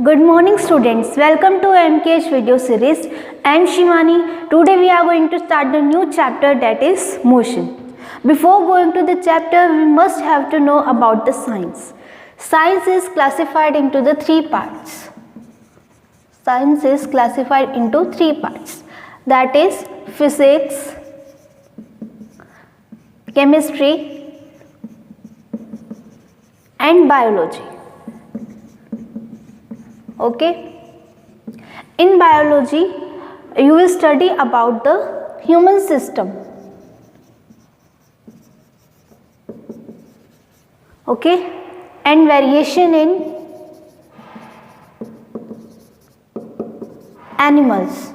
Good morning students, welcome to MKH video series. I am Shivani. Today we are going to start the new chapter, that is motion. Before going to the chapter, we must have to know about the science. Science is classified into the three parts. Science is classified into three parts, that is physics, chemistry and biology. Okay, in biology you will study about the human system. Okay, and variation in animals.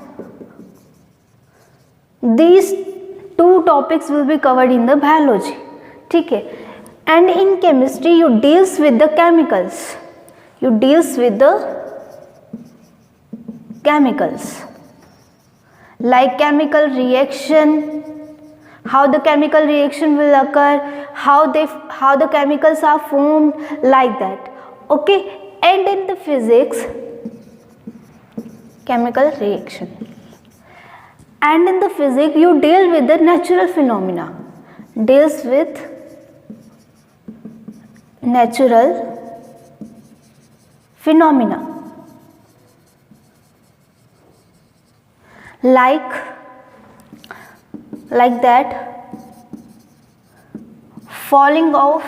These two topics will be covered in the biology. ठीक है, and in chemistry you deals with the chemicals. You deals with the chemicals like chemical reaction, how the chemical reaction will occur, how the chemicals are formed, like that. Okay, and in the physics, chemical reaction, and in the physics you deal with the natural phenomena, deals with natural phenomena like that falling of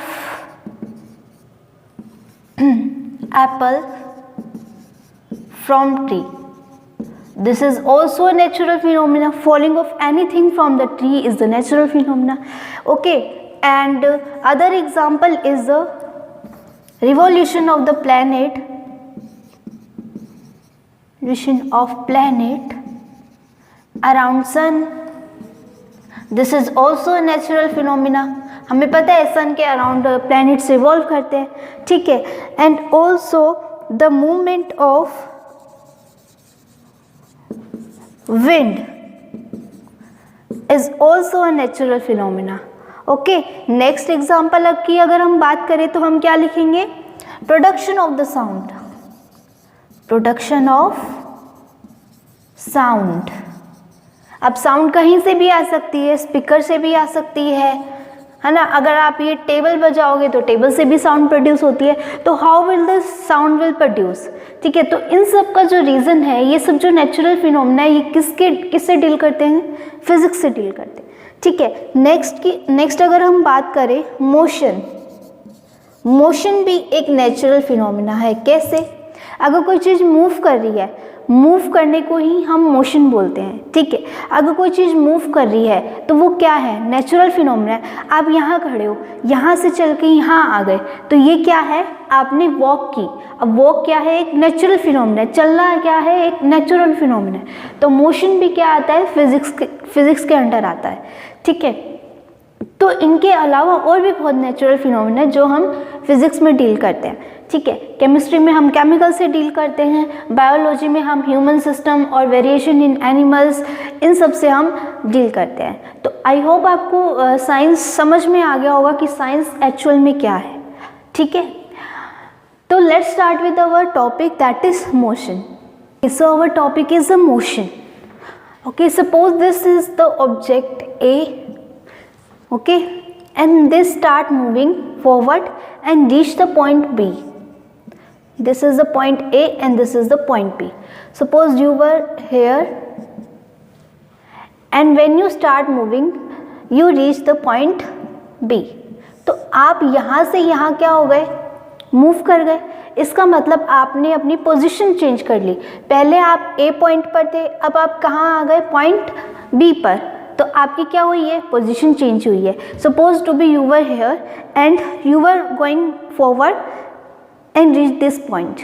apple from tree. This is also a natural phenomena. Falling of anything from the tree is the natural phenomena. Okay, and other example is the revolution of the planet, around sun. This is also a natural phenomena. हमें पता है सन के around planets revolve करते हैं, ठीक है. And also the movement of wind is also a natural phenomena. Okay, next example की अगर हम बात करें तो हम क्या लिखेंगे? Production of the sound. Production of sound. अब साउंड कहीं से भी आ सकती है, स्पीकर से भी आ सकती है ना. अगर आप ये टेबल बजाओगे तो टेबल से भी साउंड प्रोड्यूस होती है. तो how will the sound will produce? ठीक है, तो इन सब का जो रीज़न है, ये सब जो नेचुरल फिनोमिना है, ये किससे डील करते हैं? फिजिक्स से डील करते हैं. ठीक है, नेक्स्ट अगर हम बात करें मोशन. मोशन भी एक नेचुरल फिनोमिना है. कैसे? अगर कोई चीज़ मूव कर रही है, मूव करने को ही हम मोशन बोलते हैं. ठीक है, अगर कोई चीज़ मूव कर रही है तो वो क्या है? नेचुरल फिनोमिना है. आप यहाँ खड़े हो, यहाँ से चल के यहाँ आ गए, तो ये क्या है? आपने वॉक की. अब वॉक क्या है? एक नेचुरल फिनोमिना है. चलना क्या है? एक नेचुरल फिनोमिना है. तो मोशन भी क्या आता है? फिजिक्स के अंडर आता है. ठीक है, तो इनके अलावा और भी बहुत नेचुरल फिनोमिना है जो हम फिजिक्स में डील करते हैं. ठीक है, केमिस्ट्री में हम केमिकल से डील करते हैं, बायोलॉजी में हम ह्यूमन सिस्टम और वेरिएशन इन एनिमल्स, इन सब से हम डील करते हैं. तो आई होप आपको साइंस समझ में आ गया होगा कि साइंस एक्चुअल में क्या है. ठीक है, तो let's start with our topic, that is motion. So our topic is the motion. Okay, suppose this is the object A. Okay, and they start moving forward and reach the point B. This is the point A and this is the point B. Suppose you were here and when you start moving you reach the point B. तो आप यहाँ से यहाँ क्या हो गए? Move कर गए. इसका मतलब आपने अपनी पोजीशन चेंज कर ली. पहले आप A पॉइंट पर थे, अब आप कहाँ आ गए? पॉइंट B पर. तो आपकी क्या हुई है? पोजीशन चेंज हुई है. Suppose to be you were here and you were going forward and reach this point.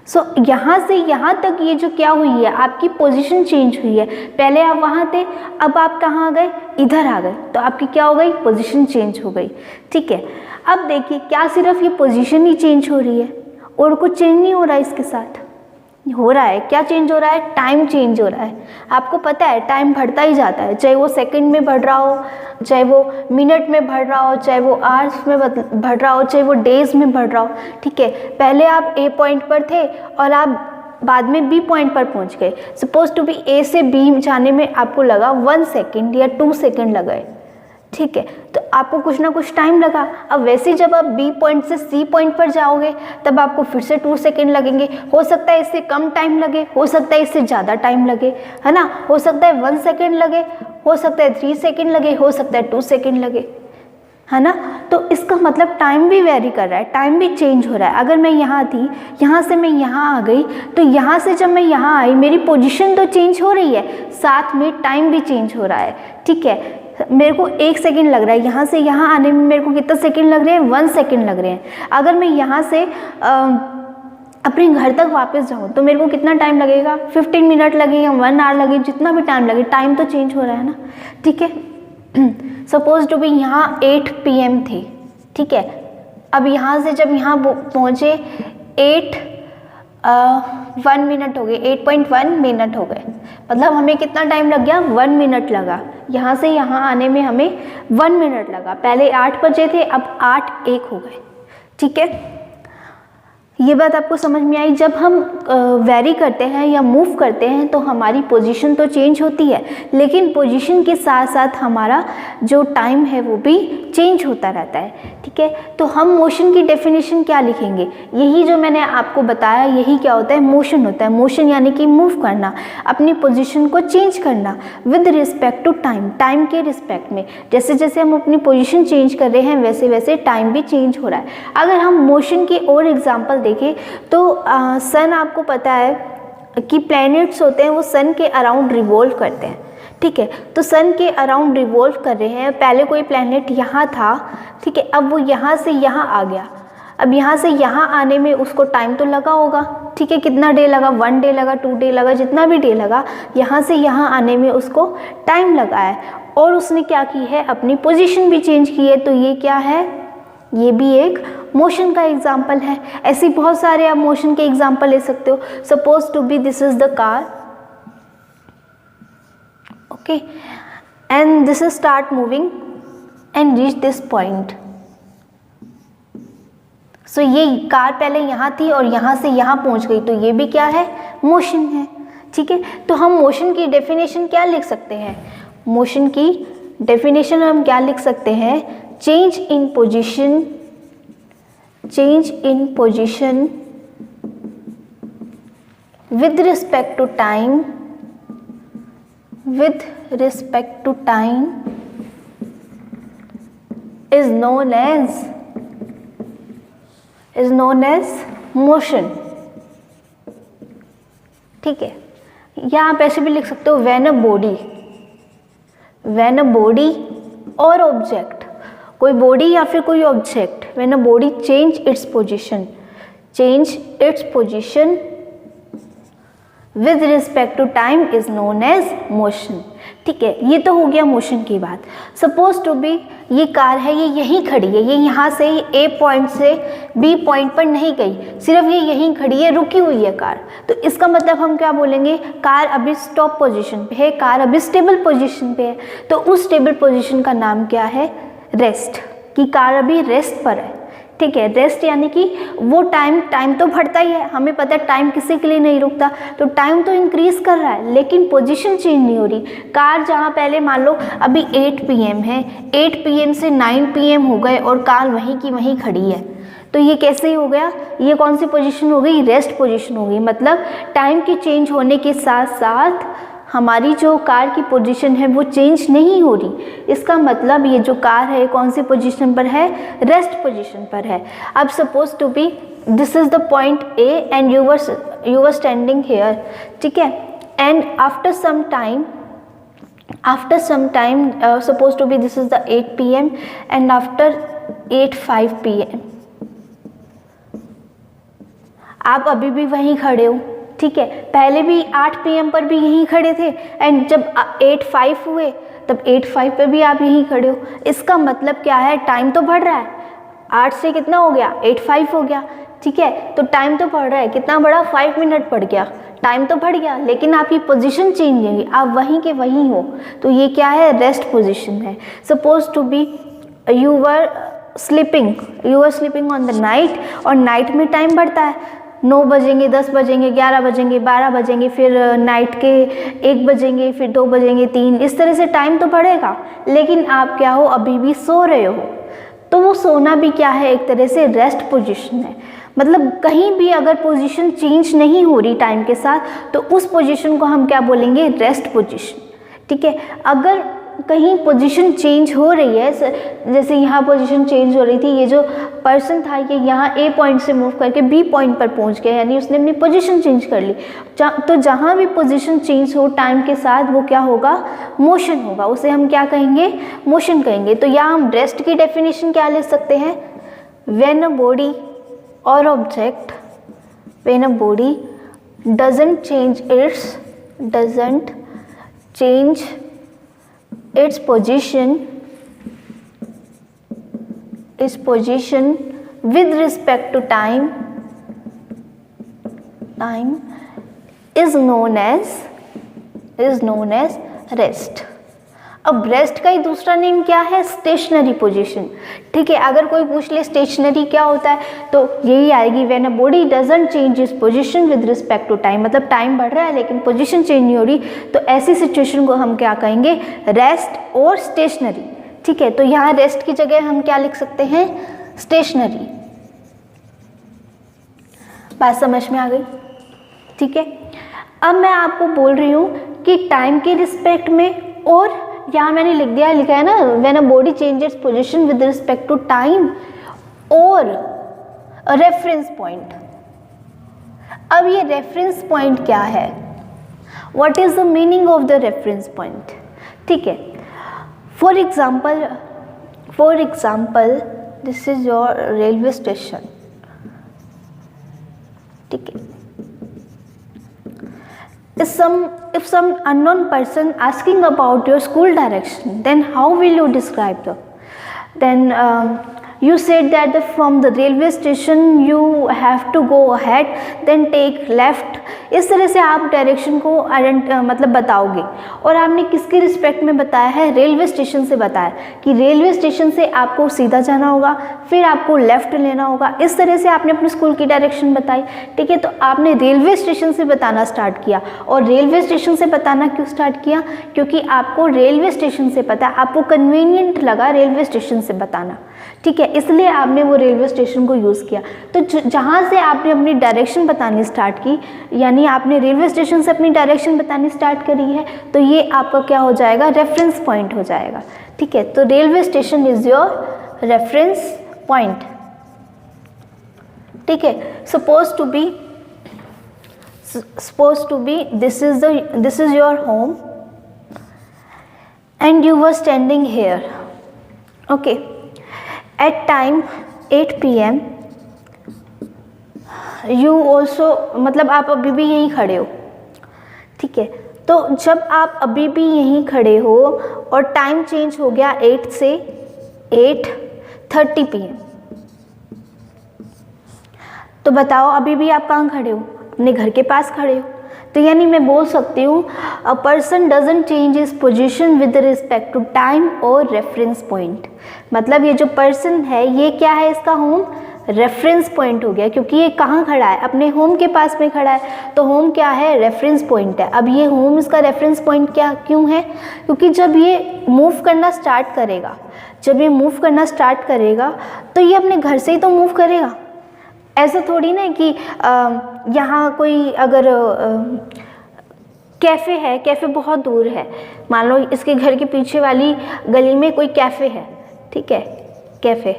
So यहाँ से यहाँ तक ये जो क्या हुई है? आपकी पोजीशन चेंज हुई है. पहले आप वहाँ थे, अब आप कहाँ आ गए? इधर आ गए. तो आपकी क्या हो गई? पोजीशन चेंज हो गई. ठीक है, अब देखिए क्या सिर्फ ये पोजीशन ही चेंज हो रही है और कुछ चेंज नहीं हो रहा है इसके साथ? हो रहा है, क्या चेंज हो रहा है, टाइम चेंज हो रहा है। आपको पता है टाइम बढ़ता ही जाता है, चाहे वो सेकंड में बढ़ रहा हो, चाहे वो मिनट में बढ़ रहा हो, चाहे वो आवर्स में बढ़ रहा हो, चाहे वो डेज में बढ़ रहा हो। ठीक है, पहले आप ए पॉइंट पर थे और आप बाद में बी पॉइंट पर पहुंच गए। सपोज टू बी ए से बी जाने में आपको लगा 1 सेकेंड या 2 सेकेंड लगे। ठीक है, तो आपको कुछ ना कुछ टाइम लगा। अब वैसे जब आप बी पॉइंट से सी पॉइंट पर जाओगे तब आपको फिर से 2 सेकेंड लगेंगे। हो सकता है इससे कम टाइम लगे, हो सकता है इससे ज़्यादा टाइम लगे, है ना। हो सकता है 1 सेकेंड लगे, हो सकता है 3 सेकेंड लगे, हो सकता है 2 सेकेंड लगे, है ना। तो इसका मतलब टाइम भी वेरी कर रहा है, टाइम भी चेंज हो रहा है। अगर मैं यहाँ थी, यहाँ से मैं यहाँ आ गई, तो यहाँ से जब मैं यहाँ आई मेरी पोजीशन तो चेंज हो रही है, साथ में टाइम भी चेंज हो रहा है। ठीक है, मेरे को 1 सेकेंड लग रहा है, यहाँ से यहाँ आने में मेरे को कितना सेकेंड लग रहे हैं, 1 सेकेंड लग रहे हैं। अगर मैं यहाँ से अपने घर तक वापस जाऊँ तो मेरे को कितना टाइम लगेगा, 15 मिनट लगेगा, 1 आवर लगे, जितना भी टाइम लगे, टाइम तो चेंज हो रहा है ना। ठीक है, सपोज टू भी यहाँ 8 PM थी। ठीक है, अब यहाँ से जब यहाँ पहुँचे 1 मिनट हो गए, 8.1 मिनट हो गए, मतलब हमें कितना टाइम लग गया, 1 मिनट लगा। यहाँ से यहाँ आने में हमें 1 मिनट लगा। पहले 8 बजे थे, अब 8:01 हो गए। ठीक है, ये बात आपको समझ में आई। जब हम वेरी करते हैं या मूव करते हैं तो हमारी पोजीशन तो चेंज होती है, लेकिन पोजीशन के साथ साथ हमारा जो टाइम है वो भी चेंज होता रहता है। ठीक है, तो हम मोशन की डेफिनेशन क्या लिखेंगे, यही जो मैंने आपको बताया, यही क्या होता है, मोशन होता है। मोशन यानी कि मूव करना, अपनी पोजीशन को चेंज करना with respect to time, time के रिस्पेक्ट में। जैसे जैसे हम अपनी पोजीशन चेंज कर रहे हैं वैसे वैसे टाइम भी चेंज हो रहा है। अगर हम मोशन की और एग्जाम्पल देखें तो सन, आपको पता है कि प्लैनेट्स होते हैं वो सन के अराउंड रिवॉल्व करते हैं। ठीक है, तो सन के अराउंड रिवॉल्व कर रहे हैं। पहले कोई प्लैनेट यहाँ था, ठीक है, अब वो यहाँ से यहाँ आ गया। अब यहाँ से यहाँ आने में उसको टाइम तो लगा होगा। ठीक है, कितना डे लगा, 1 डे लगा, 2 डे लगा, जितना भी डे लगा, यहाँ से यहाँ आने में उसको टाइम लगा है। और उसने क्या की है, अपनी पोजीशन भी चेंज की है। तो ये क्या है, ये भी एक मोशन का एग्जाम्पल है। ऐसे बहुत सारे आप मोशन के एग्जाम्पल ले सकते हो। Suppose to be this is the car, okay, and this is start moving and reach this point. So ये कार पहले यहाँ थी और यहाँ से यहाँ पहुँच गई, तो ये भी क्या है, मोशन है। ठीक है, तो हम मोशन की डेफिनेशन क्या लिख सकते हैं, मोशन की डेफिनेशन हम क्या लिख सकते हैं, change in position, change in position with respect to time, with respect to time is known as motion। ठीक है, या आप ऐसे भी लिख सकते हो when a body और ऑब्जेक्ट, कोई बॉडी या फिर कोई object, when a body change its position with respect to time is known as motion। ठीक है, ये तो हो गया मोशन की बात। सपोज टू बी ये कार है, ये यहीं खड़ी है, ये यहाँ से ए पॉइंट से बी पॉइंट पर नहीं गई, सिर्फ ये यहीं खड़ी है, रुकी हुई है कार। तो इसका मतलब हम क्या बोलेंगे, कार अभी स्टॉप पोजीशन पे है, कार अभी स्टेबल पोजीशन पे है। तो उस स्टेबल पोजीशन का नाम क्या है, रेस्ट, कि कार अभी रेस्ट पर है। ठीक है, रेस्ट यानी कि वो टाइम तो बढ़ता ही है, हमें पता है टाइम किसी के लिए नहीं रुकता, तो टाइम तो इंक्रीज कर रहा है लेकिन पोजीशन चेंज नहीं हो रही। कार जहाँ पहले मान लो अभी 8 PM है, 8 PM से 9 PM हो गए और कार वहीं की वहीं खड़ी है, तो ये कैसे हो गया, ये कौन सी पोजीशन हो गई, रेस्ट पोजीशन हो गई। मतलब टाइम के चेंज होने के साथ साथ हमारी जो कार की पोजीशन है वो चेंज नहीं हो रही। इसका मतलब ये जो कार है कौन सी पोजीशन पर है, रेस्ट पोजीशन पर है। अब suppose to be this is the point A and you were standing here. ठीक है, and after some time suppose to be this is the 8 PM and after 8:05 PM आप अभी भी वहीं खड़े हो। ठीक है, पहले भी 8 PM पर भी यहीं खड़े थे एंड जब 8:05 हुए तब 8:05 पे भी आप यहीं खड़े हो। इसका मतलब क्या है, टाइम तो बढ़ रहा है, 8 से कितना हो गया 8:05 हो गया, ठीक है। तो टाइम तो बढ़ रहा है, कितना बढ़ा 5 मिनट बढ़ गया, टाइम तो बढ़ गया, लेकिन आपकी पोजीशन चेंज नहीं हुई, आप वहीं के वहीं हो, तो ये क्या है, रेस्ट पोजीशन है। Suppose to be you were sleeping on the night, और नाइट में टाइम बढ़ता है, 9 बजेंगे, 10 बजेंगे, 11 बजेंगे, 12 बजेंगे, फिर नाइट के 1 बजेंगे, फिर 2 बजेंगे, 3, इस तरह से टाइम तो बढ़ेगा, लेकिन आप क्या हो, अभी भी सो रहे हो। तो वो सोना भी क्या है, एक तरह से रेस्ट पोजीशन है। मतलब कहीं भी अगर पोजीशन चेंज नहीं हो रही टाइम के साथ, तो उस पोजीशन को हम क्या बोलेंगे, रेस्ट पोजीशन, ठीक है। अगर कहीं पोजीशन चेंज हो रही है, जैसे यहाँ पोजीशन चेंज हो रही थी, ये जो पर्सन था ये यहाँ ए पॉइंट से मूव करके बी पॉइंट पर पहुँच गया, यानी उसने अपनी पोजीशन चेंज कर ली। तो जहाँ भी पोजीशन चेंज हो टाइम के साथ, वो क्या होगा, मोशन होगा, उसे हम क्या कहेंगे, मोशन कहेंगे। तो यहाँ हम रेस्ट की डेफिनेशन क्या ले सकते हैं, व्हेन अ बॉडी और object, when a body doesn't change its position with respect to time is known as rest। अब रेस्ट का ही दूसरा नेम क्या है, स्टेशनरी पोजीशन, ठीक है। अगर कोई पूछ ले स्टेशनरी क्या होता है, तो यही आएगी, when a body doesn't change its position with respect to time, मतलब टाइम बढ़ रहा है लेकिन पोजीशन चेंज नहीं हो रही, तो ऐसी सिचुएशन को हम क्या कहेंगे, रेस्ट और स्टेशनरी, ठीक है। तो यहाँ रेस्ट की जगह हम क्या लिख सकते हैं, स्टेशनरी। बात समझ में आ गई, ठीक है। अब मैं आपको बोल रही हूँ कि टाइम के रिस्पेक्ट में, और यहाँ मैंने लिखा है ना, when a body changes position with respect to time और रेफरेंस पॉइंट। अब ये रेफरेंस पॉइंट क्या है, what is the meaning of the reference point, ठीक है। For example this is your railway station, ठीक है। If some unknown person asking about your school direction, then how will you describe them? Then you said that from the railway station you have to go ahead, then take left। इस तरह से आप direction को मतलब बताओगे, और आपने किसके रिस्पेक्ट में बताया है, रेलवे स्टेशन से बताया कि रेलवे स्टेशन से आपको सीधा जाना होगा, फिर आपको लेफ्ट लेना होगा, इस तरह से आपने अपने स्कूल की डायरेक्शन बताई, ठीक है। तो आपने रेलवे स्टेशन से बताना स्टार्ट किया, और रेलवे स्टेशन से बताना क्यों स्टार्ट किया, क्योंकि आपको रेलवे स्टेशन से पता है, आपको कन्वीनियंट लगा रेलवे स्टेशन से बताना, ठीक है, इसलिए आपने वो रेलवे स्टेशन को यूज़ किया। तो जहाँ से आपने अपनी डायरेक्शन बतानी स्टार्ट की, यानी आपने रेलवे स्टेशन से अपनी डायरेक्शन बतानी स्टार्ट करी है, तो ये आपका क्या हो जाएगा, रेफरेंस पॉइंट हो जाएगा, ठीक है। तो railway station is your reference point, ठीक है। Suppose to be this is your home and you were standing here, okay. At time 8 PM you also, मतलब आप अभी भी यहीं खड़े हो, ठीक है। तो जब आप अभी भी यहीं खड़े हो और टाइम चेंज हो गया 8 से 8:30 PM, तो बताओ अभी भी आप कहाँ खड़े हो, अपने घर के पास खड़े हो। तो यानी मैं बोल सकती हूँ a person doesn't change his position with respect to time और रेफरेंस पॉइंट। मतलब ये जो पर्सन है ये क्या है, इसका होम रेफरेंस पॉइंट हो गया, क्योंकि ये कहाँ खड़ा है, अपने होम के पास में खड़ा है। तो होम क्या है, रेफरेंस पॉइंट है। अब ये होम इसका रेफरेंस पॉइंट क्या क्यों है, क्योंकि जब ये मूव करना स्टार्ट करेगा, तो ये अपने घर से ही तो मूव करेगा। ऐसा थोड़ी ना कि यहाँ कोई अगर कैफ़े है, कैफ़े बहुत दूर है, मान लो इसके घर के पीछे वाली गली में कोई कैफ़े है, ठीक है, कैफ़े,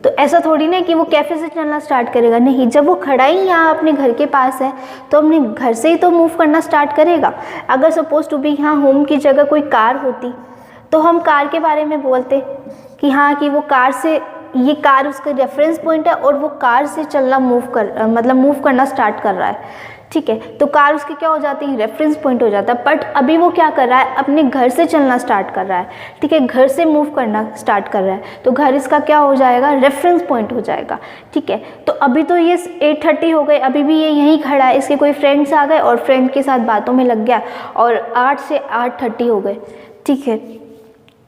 तो ऐसा थोड़ी ना कि वो कैफ़े से चलना स्टार्ट करेगा, नहीं। जब वो खड़ा ही यहाँ अपने घर के पास है तो अपने घर से ही तो मूव करना स्टार्ट करेगा। अगर सपोज टू बी यहाँ होम की जगह कोई कार होती तो हम कार के बारे में बोलते कि हाँ, कि वो कार से, ये कार उसका रेफरेंस पॉइंट है और वो कार से चलना मूव करना स्टार्ट कर रहा है, ठीक है। तो कार उसकी क्या हो जाती है, रेफरेंस पॉइंट हो जाता है। बट अभी वो क्या कर रहा है, अपने घर से चलना स्टार्ट कर रहा है, ठीक है, घर से मूव करना स्टार्ट कर रहा है, तो घर इसका क्या हो जाएगा, रेफरेंस पॉइंट हो जाएगा, ठीक है। तो अभी तो ये 8:30 हो गए, अभी भी ये यहीं खड़ा है, इसके कोई फ्रेंड्स आ गए और फ्रेंड के साथ बातों में लग गया और 8 से 8:30 हो गए, ठीक है।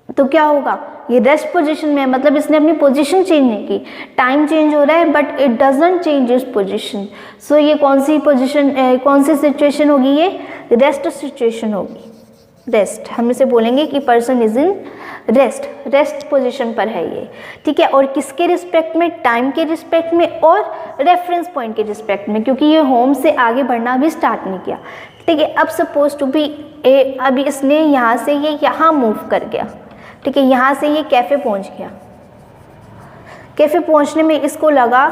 तो क्या होगा, ये रेस्ट पोजीशन में है, मतलब इसने अपनी पोजीशन चेंज नहीं की, टाइम चेंज हो रहा है but it doesn't change its position. So ये कौन सी पोजीशन, कौन सी सिचुएशन होगी, ये रेस्ट सिचुएशन होगी। रेस्ट, हम इसे बोलेंगे कि person is in rest position पर है ये, ठीक है। और किसके रिस्पेक्ट में, टाइम के रिस्पेक्ट में और रेफरेंस पॉइंट के रिस्पेक्ट में, क्योंकि ये होम से आगे बढ़ना भी स्टार्ट नहीं किया, ठीक है। अब सपोज टू बी अभी इसने यहाँ से ये यहाँ मूव कर गया, ठीक है, यहाँ से ये कैफ़े पहुँच गया। कैफ़े पहुँचने में इसको लगा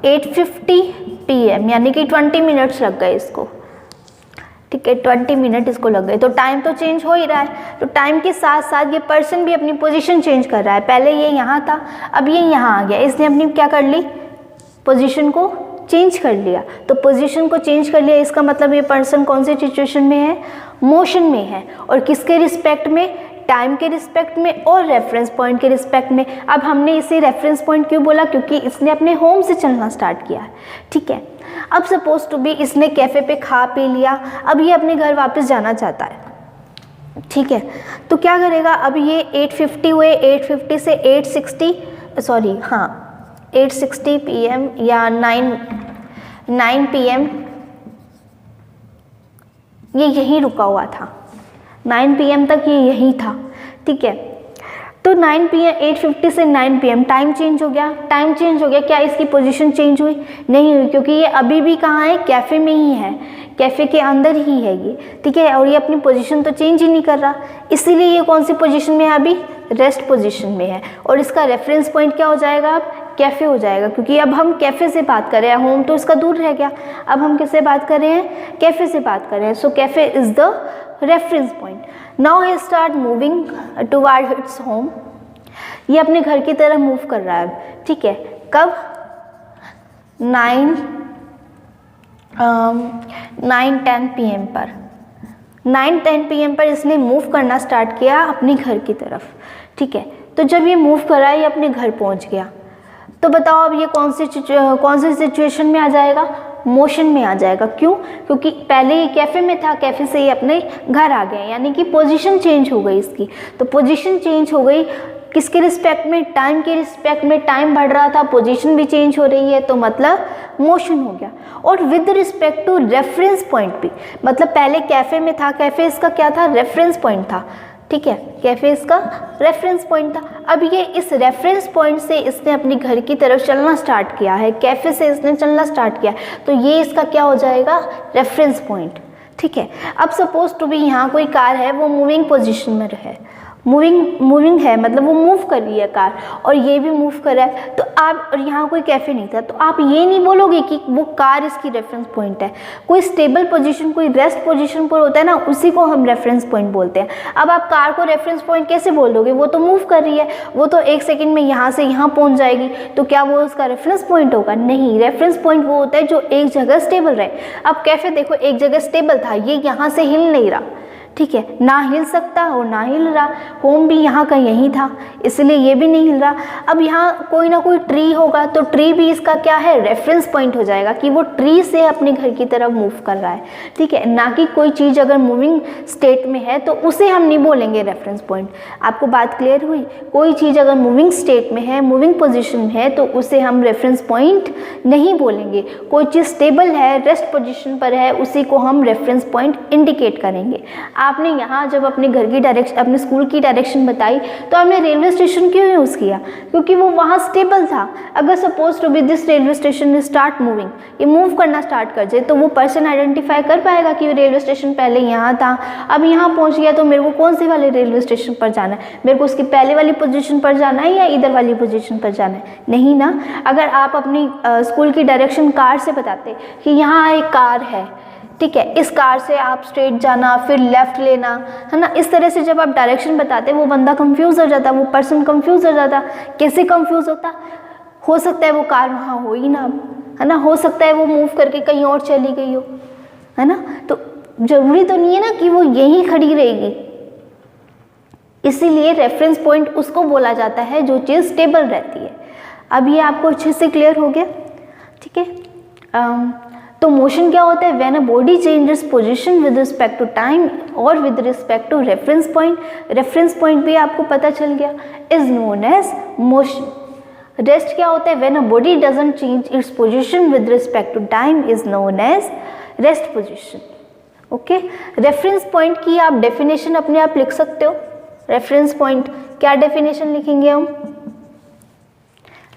8:50 PM, यानी कि 20 मिनट्स लग गए इसको, ठीक है, 20 मिनट इसको लग गए। तो टाइम तो चेंज हो ही रहा है, तो टाइम के साथ साथ ये पर्सन भी अपनी पोजीशन चेंज कर रहा है। पहले ये यहाँ था, अब ये यहाँ आ गया, इसने अपनी क्या कर ली, पोजीशन को चेंज कर लिया। तो पोजीशन को चेंज कर लिया, इसका मतलब ये पर्सन कौन सी सिचुएशन में है, मोशन में है। और किसके रिस्पेक्ट में, टाइम के रिस्पेक्ट में और रेफरेंस पॉइंट के रिस्पेक्ट में। अब हमने इसे रेफरेंस पॉइंट क्यों बोला, क्योंकि इसने अपने होम से चलना स्टार्ट किया है, ठीक है। अब सपोज टू बी इसने कैफ़े पे खा पी लिया, अब ये अपने घर वापस जाना चाहता है, ठीक है। तो क्या करेगा, अब ये 8:50 हुए, 8:50 से 8:60 PM या 9 PM ये यहीं रुका हुआ था, 9 PM तक ये यहीं था, ठीक है। तो 9 PM 8:50 से 9 PM टाइम चेंज हो गया, टाइम चेंज हो गया, क्या इसकी पोजीशन चेंज हुई, नहीं हुई, क्योंकि ये अभी भी कहाँ है, कैफ़े में ही है, कैफ़े के अंदर ही है ये, ठीक है। और ये अपनी पोजीशन तो चेंज ही नहीं कर रहा, इसीलिए ये कौन सी पोजीशन में है, अभी रेस्ट पोजीशन में है। और इसका रेफरेंस पॉइंट क्या हो जाएगा, अब कैफ़े हो जाएगा, क्योंकि अब हम कैफ़े से बात कर रहे हैं, होम तो इसका दूर रह गया, अब हम किससे बात कर रहे हैं, कैफ़े से बात कर रहे हैं। So cafe is the reference point. Now he start moving toward its home, ये अपने घर की तरफ मूव कर रहा है, ठीक है। कब, 9-10 PM पर, 9-10 PM पर इसने मूव करना स्टार्ट किया अपने घर की तरफ, ठीक है। तो जब ये मूव कर रहा है, ये अपने घर पहुंच गया, तो बताओ अब ये कौन सी सिचुएशन में आ जाएगा, मोशन में आ जाएगा। क्यों, क्योंकि पहले ये कैफ़े में था, कैफ़े से ये अपने घर आ गए, यानी कि पोजीशन चेंज हो गई इसकी। तो पोजीशन चेंज हो गई किसके रिस्पेक्ट में, टाइम के रिस्पेक्ट में, टाइम बढ़ रहा था, पोजीशन भी चेंज हो रही है, तो मतलब मोशन हो गया। और with respect to reference point भी, मतलब पहले कैफ़े में था, कैफ़े इसका क्या था, रेफरेंस पॉइंट था, ठीक है, कैफ़े इसका रेफरेंस पॉइंट था। अब ये इस रेफरेंस पॉइंट से इसने अपनी घर की तरफ चलना स्टार्ट किया है, कैफ़े से इसने चलना स्टार्ट किया, तो ये इसका क्या हो जाएगा, रेफरेंस पॉइंट, ठीक है। अब सपोज टू बी यहाँ कोई कार है, वो मूविंग पोजीशन में है, मूविंग है, मतलब वो मूव कर रही है कार, और ये भी मूव कर रहा है। तो आप, और यहाँ कोई कैफ़े नहीं था, तो आप ये नहीं बोलोगे कि वो कार इसकी रेफरेंस पॉइंट है। कोई स्टेबल पोजीशन, कोई रेस्ट पोजीशन पर होता है ना, उसी को हम रेफरेंस पॉइंट बोलते हैं। अब आप कार को रेफरेंस पॉइंट कैसे बोल दोगे, वो तो मूव कर रही है, वो तो 1 सेकेंड में यहाँ से यहाँ पहुँच जाएगी, तो क्या वो उसका रेफरेंस पॉइंट होगा, नहीं। रेफरेंस पॉइंट वो होता है जो एक जगह स्टेबल रहे। अब कैफ़े देखो एक जगह स्टेबल था, ये यहाँ से हिल नहीं रहा, ठीक है, ना हिल सकता और ना हिल रहा। होम भी यहाँ का यहीं था, इसलिए ये भी नहीं हिल रहा। अब यहाँ कोई ना कोई ट्री होगा, तो ट्री भी इसका क्या है, रेफरेंस पॉइंट हो जाएगा कि वो ट्री से अपने घर की तरफ मूव कर रहा है, ठीक है। ना कि कोई चीज़ अगर मूविंग स्टेट में है तो उसे हम नहीं बोलेंगे रेफरेंस पॉइंट। आपको बात क्लियर हुई, कोई चीज़ अगर मूविंग स्टेट में है, मूविंग पोजिशन में है, तो उसे हम रेफरेंस पॉइंट नहीं बोलेंगे। कोई चीज़ स्टेबल है, रेस्ट पोजिशन पर है, उसी को हम रेफरेंस पॉइंट इंडिकेट करेंगे। आपने यहाँ जब अपने घर की डायरेक्शन, अपने स्कूल की डायरेक्शन बताई, तो हमने रेलवे स्टेशन क्यों यूज़ किया, क्योंकि वो वहाँ स्टेबल था। अगर suppose to be this railway station start moving, ये मूव करना स्टार्ट कर जाए, तो वो पर्सन आइडेंटिफाई कर पाएगा कि रेलवे स्टेशन पहले यहाँ था, अब यहाँ पहुँच गया, तो मेरे को कौन से वाले रेलवे स्टेशन पर जाना है, मेरे को उसकी पहले वाली पोजीशन पर जाना है या इधर वाली पोजीशन पर जाना है, नहीं ना। अगर आप अपनी स्कूल की डायरेक्शन कार से बताते कि यहाँ एक कार है, ठीक है, इस कार से आप स्ट्रेट जाना, फिर लेफ्ट लेना, है ना, इस तरह से जब आप डायरेक्शन बताते, वो बंदा कंफ्यूज हो जाता, वो पर्सन कंफ्यूज हो जाता। कैसे कंफ्यूज होता, हो सकता है वो कार वहाँ हो ही ना, है ना, हो सकता है वो मूव करके कहीं और चली गई हो, है ना। तो जरूरी तो नहीं है ना कि वो यहीं खड़ी रहेगी, इसीलिए रेफरेंस पॉइंट उसको बोला जाता है जो चीज़ स्टेबल रहती है। अब ये आपको अच्छे से क्लियर हो गया, ठीक है। तो मोशन क्या होता है, when a body changes position with respect to time और with respect to reference point, reference point भी आपको पता चल गया, is known as motion. Rest क्या होता है, when a body doesn't change its position with respect to time is known as rest position. Okay, reference point की आप डेफिनेशन अपने आप लिख सकते हो। रेफरेंस पॉइंट क्या डेफिनेशन लिखेंगे हम,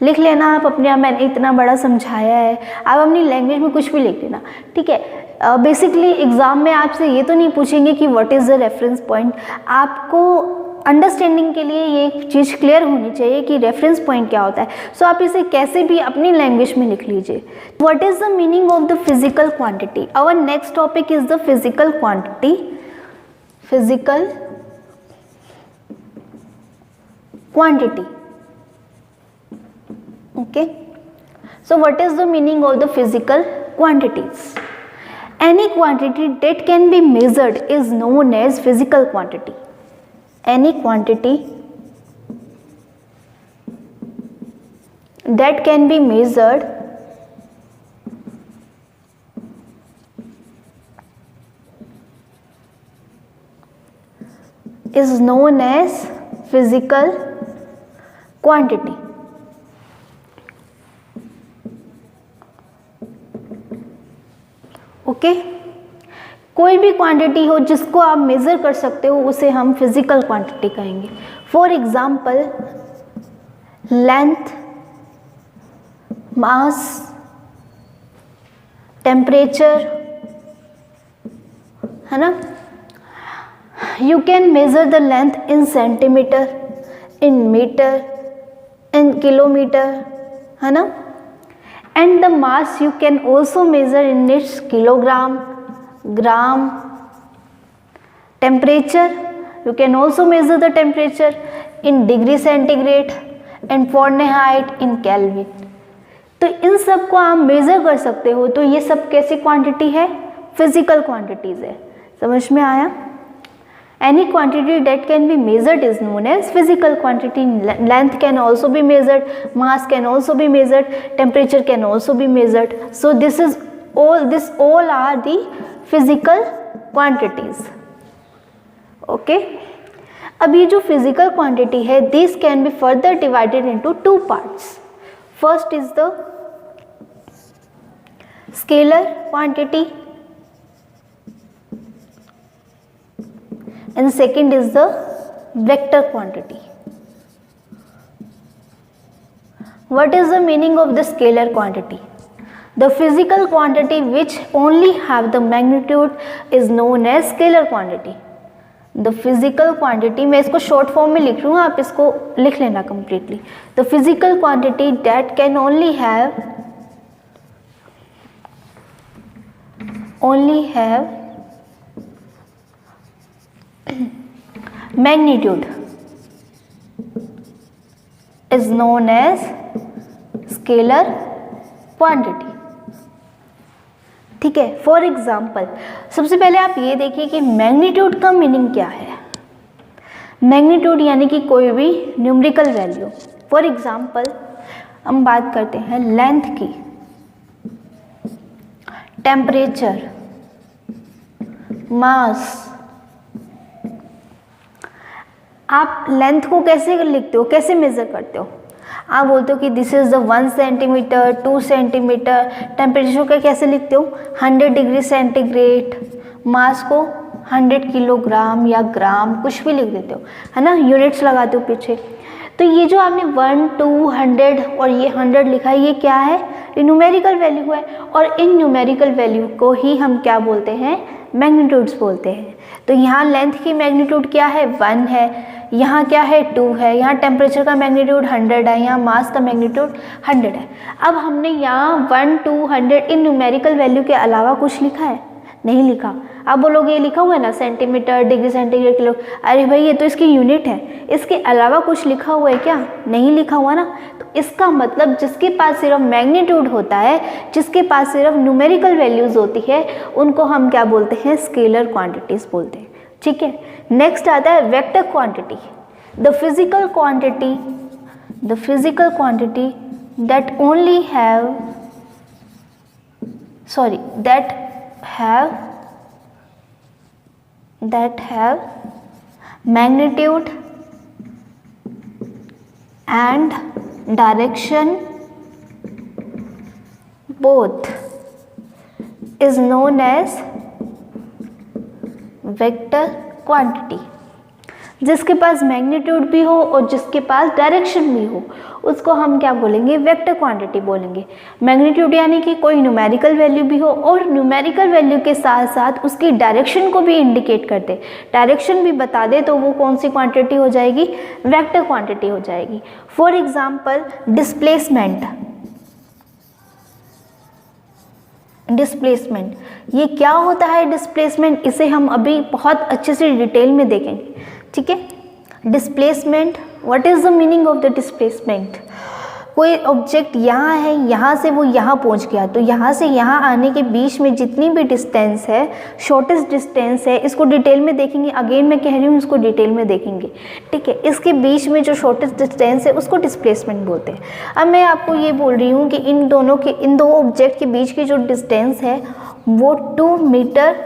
लिख लेना आप अपने आप, मैंने इतना बड़ा समझाया है, आप अपनी लैंग्वेज में कुछ भी लिख लेना, ठीक है। बेसिकली एग्जाम में आपसे ये तो नहीं पूछेंगे कि what is the reference point, आपको अंडरस्टैंडिंग के लिए ये चीज़ क्लियर होनी चाहिए कि रेफरेंस पॉइंट क्या होता है। सो आप इसे कैसे भी अपनी लैंग्वेज में लिख लीजिए। What is the meaning of the physical quantity, our next topic is the physical quantity. Physical quantity. Okay, so what is the meaning of the physical quantities? Any quantity that can be measured is known as physical quantity. Any quantity that can be measured is known as physical quantity. Okay, कोई भी quantity हो जिसको आप major कर सकते हो उसे हम फिजिकल क्वांटिटी कहेंगे। For example length, mass, temperature, है ना। You can measure the length in centimetre, in meter, in kilometer, है ना। and the mass you can also measure in its kilogram, gram. Temperature, you can also measure the temperature in degree centigrade and Fahrenheit in Kelvin. तो इन सब को आप major कर सकते हो, तो ये सब कैसी क्वांटिटी है, फिजिकल क्वांटिटीज है। समझ में आया। Any quantity that can be measured is known as physical quantity. Length can also be measured, mass can also be measured, temperature can also be measured. So this all are the physical quantities. Okay. अब ये जो physical quantity है, this can be further divided into two parts. First is the scalar quantity. And second is the vector quantity. What is the meaning of the scalar quantity? The physical quantity which only have the magnitude is known as scalar quantity. The physical quantity, मैं इसको short form में लिख रही हूँ, आप इसको लिख लेना completely. The physical quantity that can only have magnitude is known as scalar quantity. ठीक है। फॉर एग्जाम्पल, सबसे पहले आप ये देखिए कि मैग्नीट्यूड का मीनिंग क्या है। मैग्नीट्यूड यानी कि कोई भी न्यूमेरिकल वैल्यू। फॉर एग्जाम्पल हम बात करते हैं लेंथ की, टेम्परेचर, मास। आप लेंथ को कैसे लिखते हो, कैसे मेजर करते हो? आप बोलते हो कि this is the 1 centimetre, 2 centimetre. Temperature का कैसे लिखते हो? 100 डिग्री सेंटीग्रेड। मास को 100 किलोग्राम या ग्राम, कुछ भी लिख देते हो, है ना, यूनिट्स लगाते हो पीछे। तो ये जो आपने 1, 2, 100 और ये 100 लिखा है, ये क्या है? ये न्यूमेरिकल वैल्यू है, और इन न्यूमेरिकल वैल्यू को ही हम क्या बोलते हैं? मैग्नीट्यूड्स बोलते हैं। तो यहाँ लेंथ की मैग्नीट्यूड क्या है? 1 है। यहाँ क्या है? 2 है। यहाँ टेम्परेचर का मैग्नीट्यूड 100 है। यहाँ मास का मैग्नीट्यूड 100 है। अब हमने यहाँ 1, 2, 100 इन न्यूमेरिकल वैल्यू के अलावा कुछ लिखा है? नहीं लिखा। आप बोलोगे ये लिखा हुआ है ना सेंटीमीटर, डिग्री सेंटीग्रेड, किलो, अरे भाई ये तो इसकी यूनिट है, इसके अलावा कुछ लिखा हुआ है क्या? नहीं लिखा हुआ ना। तो इसका मतलब जिसके पास सिर्फ मैग्नीट्यूड होता है, जिसके पास सिर्फ न्यूमेरिकल वैल्यूज़ होती है, उनको हम क्या बोलते हैं? स्केलर क्वांटिटीज़ बोलते हैं। ठीक है, नेक्स्ट आता है vector quantity. The physical quantity that only have magnitude and direction both is known as vector quantity. जिसके पास मैग्नीट्यूड भी हो और जिसके पास डायरेक्शन भी हो, उसको हम क्या बोलेंगे? वेक्टर क्वांटिटी बोलेंगे। मैग्नीट्यूड यानी कि कोई न्यूमेरिकल वैल्यू भी हो और न्यूमेरिकल वैल्यू के साथ साथ उसकी डायरेक्शन को भी इंडिकेट कर दे, डायरेक्शन भी बता दे, तो वो कौन सी क्वांटिटी हो जाएगी? वेक्टर क्वांटिटी हो जाएगी। फॉर एग्जाम्पल डिस्प्लेसमेंट, ये क्या होता है डिस्प्लेसमेंट? इसे हम अभी बहुत अच्छे से डिटेल में देखेंगे। ठीक है, displacement, what is the meaning of the displacement? कोई ऑब्जेक्ट यहाँ है, यहाँ से वो यहाँ पहुँच गया, तो यहाँ से यहाँ आने के बीच में जितनी भी डिस्टेंस है, शॉर्टेस्ट डिस्टेंस है, इसको डिटेल में देखेंगे। अगेन मैं कह रही हूँ, इसको डिटेल में देखेंगे। ठीक है, इसके बीच में जो शॉर्टेस्ट डिस्टेंस है उसको डिस्प्लेसमेंट बोलते हैं। अब मैं आपको ये बोल रही हूँ कि इन दो ऑब्जेक्ट के बीच की जो डिस्टेंस है वो 2 मीटर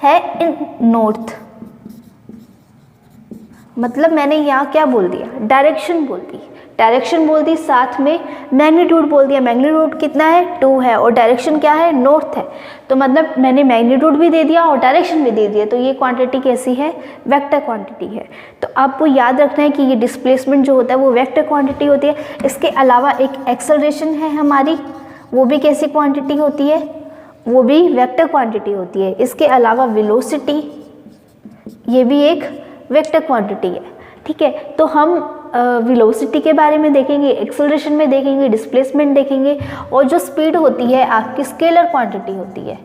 है इन नॉर्थ। मतलब मैंने यहाँ क्या बोल दिया? डायरेक्शन बोल दी, साथ में मैग्नीट्यूड बोल दिया। मैग्नीट्यूड कितना है? 2 है, और डायरेक्शन क्या है? नॉर्थ है। तो मतलब मैंने मैग्नीट्यूड भी दे दिया और डायरेक्शन भी दे दिया, तो ये क्वांटिटी कैसी है? वेक्टर क्वांटिटी है। तो आपको याद रखना है कि ये डिस्प्लेसमेंट जो होता है वो वेक्टर क्वांटिटी होती है। इसके अलावा एक एक्सेलरेशन है हमारी, वो भी कैसी क्वांटिटी होती है? वो भी वेक्टर क्वांटिटी होती है। इसके अलावा वेलोसिटी, ये भी एक वेक्टर क्वांटिटी है। ठीक है, तो हम वेलोसिटी के बारे में देखेंगे, एक्सेलरेशन में देखेंगे, डिस्प्लेसमेंट देखेंगे, और जो स्पीड होती है आपकी स्केलर क्वांटिटी होती है।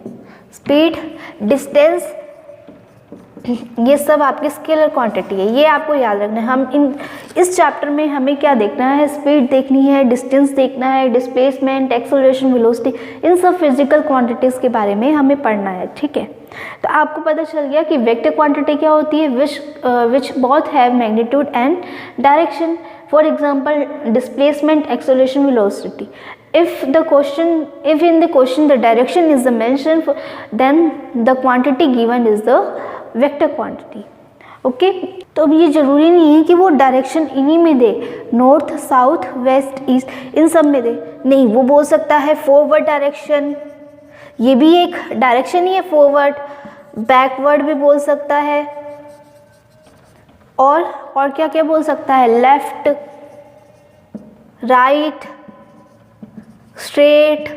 स्पीड, डिस्टेंस, ये सब आपकी स्केलर क्वांटिटी है, ये आपको याद रखना है। हम इस चैप्टर में हमें क्या देखना है? स्पीड देखनी है, डिस्टेंस देखना है, डिस्प्लेसमेंट, एक्सेलरेशन, वेलोसिटी, इन सब फिजिकल क्वांटिटीज़ के बारे में हमें पढ़ना है। ठीक है, तो आपको पता चल गया कि वेक्टर क्वांटिटी क्या होती है? विच both have magnitude and direction. For example displacement, acceleration, velocity. If in the question the direction is the mention, then the quantity given is the vector quantity. Okay, तो अब ये ज़रूरी नहीं है कि वो डायरेक्शन इन्हीं में दे, नॉर्थ, साउथ, वेस्ट, ईस्ट, इन सब में दे। नहीं, वो बोल सकता है फॉरवर्ड डायरेक्शन, ये भी एक डायरेक्शन ही है, फॉरवर्ड। बैकवर्ड भी बोल सकता है, और क्या क्या बोल सकता है? लेफ्ट, राइट, स्ट्रेट,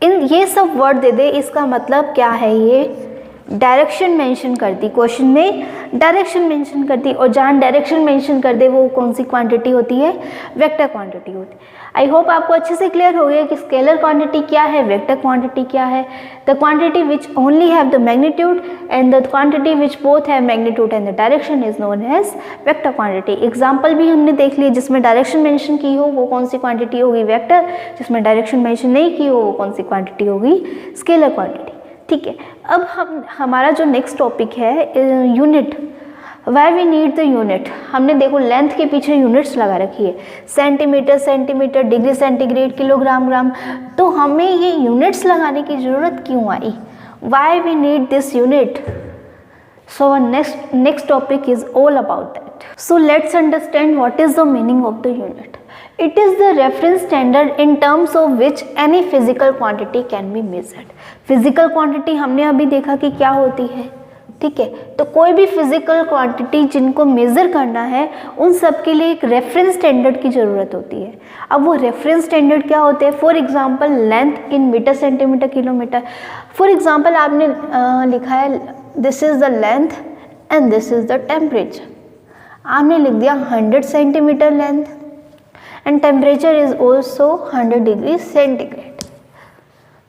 ये सब वर्ड दे दे। इसका मतलब क्या है? ये डायरेक्शन मेंशन करती, क्वेश्चन में डायरेक्शन मेंशन करती, और जहाँ डायरेक्शन मेंशन कर दे वो कौन सी क्वांटिटी होती है? वेक्टर क्वांटिटी होती है। आई होप आपको अच्छे से क्लियर हो गया कि स्केलर क्वांटिटी क्या है, वेक्टर क्वांटिटी क्या है। The quantity which only have the magnitude and the quantity which both have magnitude and the direction is known as vector quantity. Example भी हमने देख लिए, जिसमें डायरेक्शन मेंशन की हो वो कौन सी क्वांटिटी होगी? वेक्टर। जिसमें डायरेक्शन मेंशन नहीं की हो वो कौन सी क्वांटिटी होगी? Scalar quantity. ठीक है, अब हमारा जो नेक्स्ट टॉपिक है unit. Why we need the unit. हमने देखो लेंथ के पीछे यूनिट्स लगा रखी है, centimetre, degree centigrade, kilogram, gram. तो हमें ये यूनिट्स लगाने की ज़रूरत क्यों आई? Why we need this unit? So next topic is all about that. So let's understand what is the meaning of the unit. It is the reference standard in terms of which any physical quantity can be measured. Physical quantity हमने अभी देखा कि क्या होती है। ठीक है, तो कोई भी फिजिकल क्वांटिटी जिनको मेज़र करना है उन सब के लिए एक रेफरेंस स्टैंडर्ड की ज़रूरत होती है। अब वो रेफरेंस स्टैंडर्ड क्या होते हैं? For example length in metre, centimetre, kilometre. For example आपने लिखा है this is the length and this is the temperature. आपने लिख दिया 100 centimetre length and temperature is also 100 degree centigrade.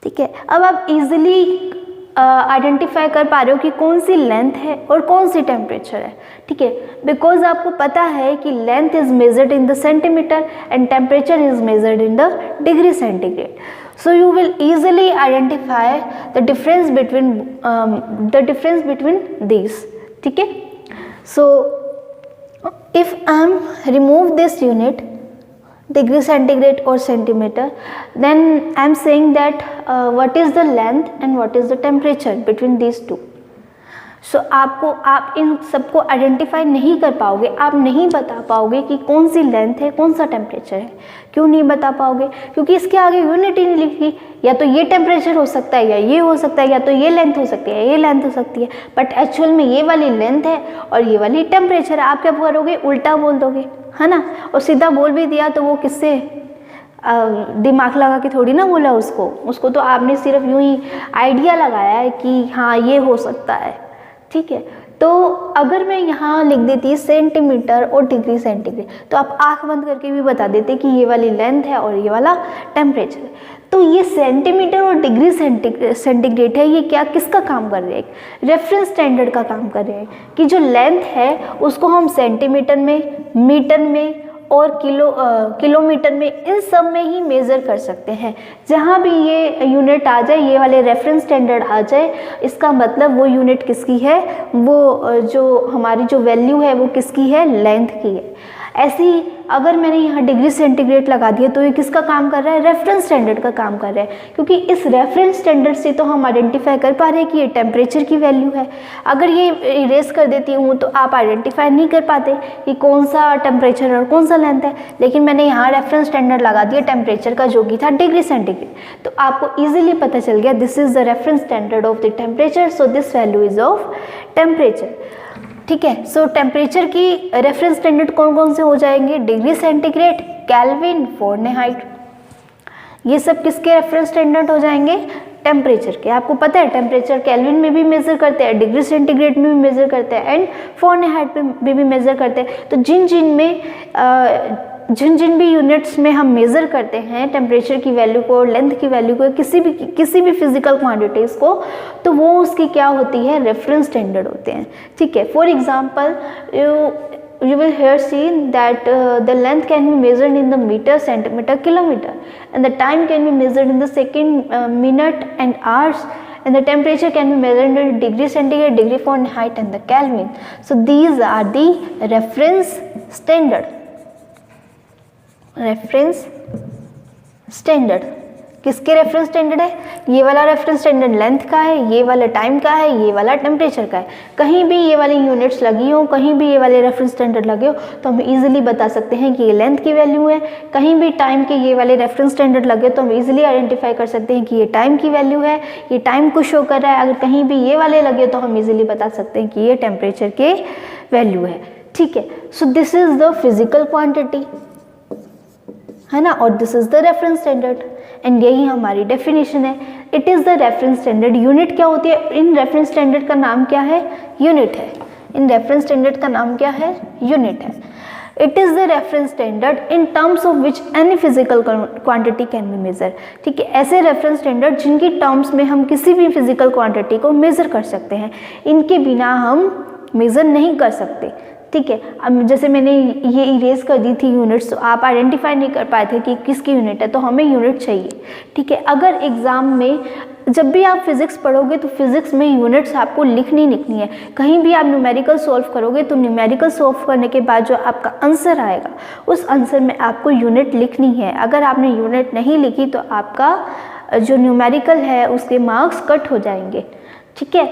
ठीक है, अब आप इजीली आइडेंटिफाई कर पा रहे हो कि कौन सी लेंथ है और कौन सी टेम्परेचर है, ठीक है, बिकॉज आपको पता है कि length is measured in the centimetre and temperature is measured in the degree centigrade. So you will easily identify the difference between these, ठीक है. So if I am remove this unit degree centigrade or centimeter, then I am saying that what is the length and what is the temperature between these two. सो आप इन सबको identify नहीं कर पाओगे, आप नहीं बता पाओगे कि कौन सी लेंथ है, कौन सा टेम्परेचर है. क्यों नहीं बता पाओगे? क्योंकि इसके आगे यूनिट ही नहीं लिखी. या तो ये टेम्परेचर हो सकता है, या ये हो सकता है, या तो ये लेंथ हो सकती है, ये लेंथ हो सकती है, बट एक्चुअल में ये वाली लेंथ है और ये वाली टेम्परेचर है. आप क्या करोगे? उल्टा बोल दोगे, है ना. और सीधा बोल भी दिया तो वो किससे दिमाग लगा के थोड़ी ना बोला उसको तो आपने सिर्फ यूं ही आइडिया लगाया है कि हाँ ये हो सकता है, ठीक है. तो अगर मैं यहाँ लिख देती सेंटीमीटर और डिग्री सेंटीग्रेड, तो आप आंख बंद करके भी बता देते कि ये वाली लेंथ है और ये वाला टेम्परेचर है. तो ये सेंटीमीटर और डिग्री सेंटीग्रेड है, ये क्या किसका काम कर रहे हैं? रेफरेंस स्टैंडर्ड का काम कर रहे हैं कि जो लेंथ है उसको हम सेंटीमीटर में, मीटर में और किलोमीटर में, इन सब में ही मेज़र कर सकते हैं. जहाँ भी ये यूनिट आ जाए, ये वाले रेफरेंस स्टैंडर्ड आ जाए, इसका मतलब वो यूनिट किसकी है, वो जो हमारी जो वैल्यू है वो किसकी है? लेंथ की है. ऐसे ही अगर मैंने यहाँ डिग्री सेंटीग्रेड लगा दिया तो ये किसका काम कर रहा है? रेफरेंस स्टैंडर्ड का काम कर रहा है, क्योंकि इस रेफरेंस स्टैंडर्ड से तो हम आइडेंटिफाई कर पा रहे हैं कि ये टेम्परेचर की वैल्यू है. अगर ये इरेज कर देती हूँ तो आप आइडेंटिफाई नहीं कर पाते कि कौन सा टेम्परेचर और कौन सा लेंथ है. लेकिन मैंने यहाँ रेफरेंस स्टैंडर्ड लगा दिया टेम्परेचर का, जो कि था डिग्री सेंटीग्रेड, तो आपको ईजिली पता चल गया this is the reference standard of the temperature, so this value is of temperature, ठीक है. सो टेम्परेचर की रेफरेंस स्टैंडर्ड कौन कौन से हो जाएंगे? डिग्री सेंटीग्रेड, केल्विन, फ़ारेनहाइट, ये सब किसके रेफरेंस स्टैंडर्ड हो जाएंगे? टेम्परेचर के. आपको पता है टेम्परेचर केल्विन में भी मेज़र करते हैं, डिग्री सेंटीग्रेड में भी मेज़र करते हैं एंड फ़ारेनहाइट में भी मेज़र करते हैं. तो जिन जिन भी यूनिट्स में हम मेज़र करते हैं टेम्परेचर की वैल्यू को, लेंथ की वैल्यू को, किसी भी फिजिकल क्वांटिटीज़ को, तो वो उसकी क्या होती है? रेफरेंस स्टैंडर्ड होते हैं, ठीक है. For example you will here see that the length can be measured in the meter, centimeter, kilometer, and the time can be measured in the second, minute and hours, and the temperature can be measured in degree centigrade, degree Fahrenheit and the Kelvin. So these are the reference standard. Reference standard किसके reference standard है? ये वाला reference standard length का है, ये वाला time का है, ये वाला टेम्परेचर का है. कहीं भी ये वाली यूनिट्स लगी हो, कहीं भी ये वाले रेफरेंस स्टैंडर्ड लगे हो, तो हम इजीली बता सकते हैं कि ये लेंथ की वैल्यू है. कहीं भी टाइम के ये वाले रेफरेंस स्टैंडर्ड लगे तो हम इजीली आइडेंटिफाई कर सकते हैं कि ये टाइम की वैल्यू है, ये टाइम को शो कर रहा है. अगर कहीं भी ये वाले लगे तो हम इजीली बता सकते हैं कि ये टेम्परेचर के वैल्यू है, ठीक है. So this is the physical quantity, है ना, और this is the reference standard, and यही हमारी डेफिनेशन है. It is the reference standard. Unit क्या होती है? इन रेफरेंस स्टैंडर्ड का नाम क्या है? यूनिट है. इन रेफरेंस स्टैंडर्ड का नाम क्या है? यूनिट है. It is the reference standard in terms of which any physical quantity can be measure, ठीक है. ऐसे रेफरेंस स्टैंडर्ड जिनकी टर्म्स में हम किसी भी फिजिकल क्वांटिटी को मेज़र कर सकते हैं, इनके बिना हम मेज़र नहीं कर सकते, ठीक है. अब जैसे मैंने ये इरेज कर दी थी यूनिट्स, तो आप आइडेंटिफाई नहीं कर पाए थे कि किसकी यूनिट है, तो हमें यूनिट चाहिए, ठीक है. अगर एग्ज़ाम में जब भी आप फिज़िक्स पढ़ोगे तो फिज़िक्स में यूनिट्स आपको लिखनी है. कहीं भी आप न्यूमेरिकल सॉल्व करोगे तो न्यूमेरिकल सॉल्व करने के बाद जो आपका आंसर आएगा उस आंसर में आपको यूनिट लिखनी है. अगर आपने यूनिट नहीं लिखी तो आपका जो न्यूमेरिकल है उसके मार्क्स कट हो जाएंगे, ठीक है.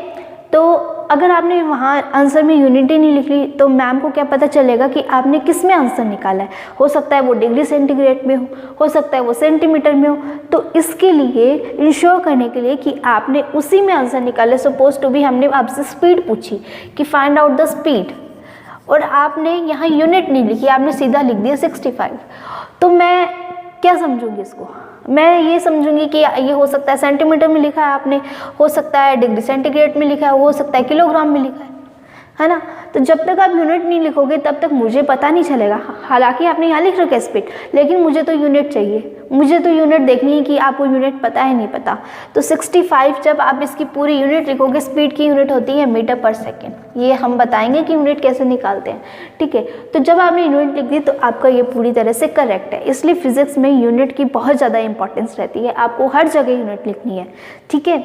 तो अगर आपने वहाँ आंसर में यूनिट ही नहीं लिखी तो मैम को क्या पता चलेगा कि आपने किस में आंसर निकाला है. हो सकता है वो डिग्री सेंटीग्रेड में हो सकता है वो सेंटीमीटर में हो. तो इसके लिए इंश्योर करने के लिए कि आपने उसी में आंसर निकाले, सपोज टू भी हमने आपसे स्पीड पूछी कि फाइंड आउट द स्पीड, और आपने यहाँ यूनिट नहीं लिखी, आपने सीधा लिख दिया 65, तो मैं क्या समझूंगी इसको? मैं ये समझूंगी कि ये हो सकता है सेंटीमीटर में लिखा है आपने, हो सकता है डिग्री सेंटीग्रेड में लिखा है, हो सकता है किलोग्राम में लिखा है ना। तो जब तक आप यूनिट नहीं लिखोगे तब तक मुझे पता नहीं चलेगा। हालांकि आपने यहाँ लिख रखा है स्पीड, लेकिन मुझे तो यूनिट चाहिए, मुझे तो यूनिट देखनी है कि आपको यूनिट पता है नहीं पता। तो 65 जब आप इसकी पूरी यूनिट लिखोगे, स्पीड की यूनिट होती है मीटर पर सेकेंड। ये हम बताएंगे कि यूनिट कैसे निकालते हैं, ठीक है। तो जब आपने यूनिट लिख दी तो आपका ये पूरी तरह से करेक्ट है। इसलिए फिजिक्स में यूनिट की बहुत ज़्यादा इंपॉर्टेंस रहती है, आपको हर जगह यूनिट लिखनी है, ठीक है।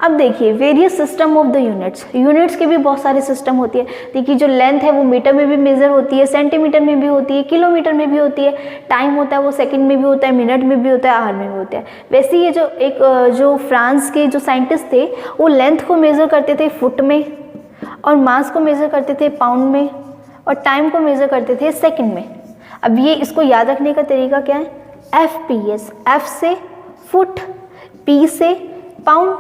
अब देखिए various system of the units, units के भी बहुत सारे सिस्टम होती है। देखिए जो लेंथ है वो मीटर में भी मेजर होती है, सेंटीमीटर में भी होती है, किलोमीटर में भी होती है, टाइम होता है वो सेकंड में भी होता है, मिनट में भी होता है, आवर में भी होता है। वैसे ये जो फ्रांस के जो साइंटिस्ट थे वो लेंथ को मेज़र करते थे फुट में, और मास को मेज़र करते थे पाउंड में, और टाइम को मेज़र करते थे सेकेंड में। अब ये इसको याद रखने का तरीका क्या है, FPS, F से फुट, P से पाउंड,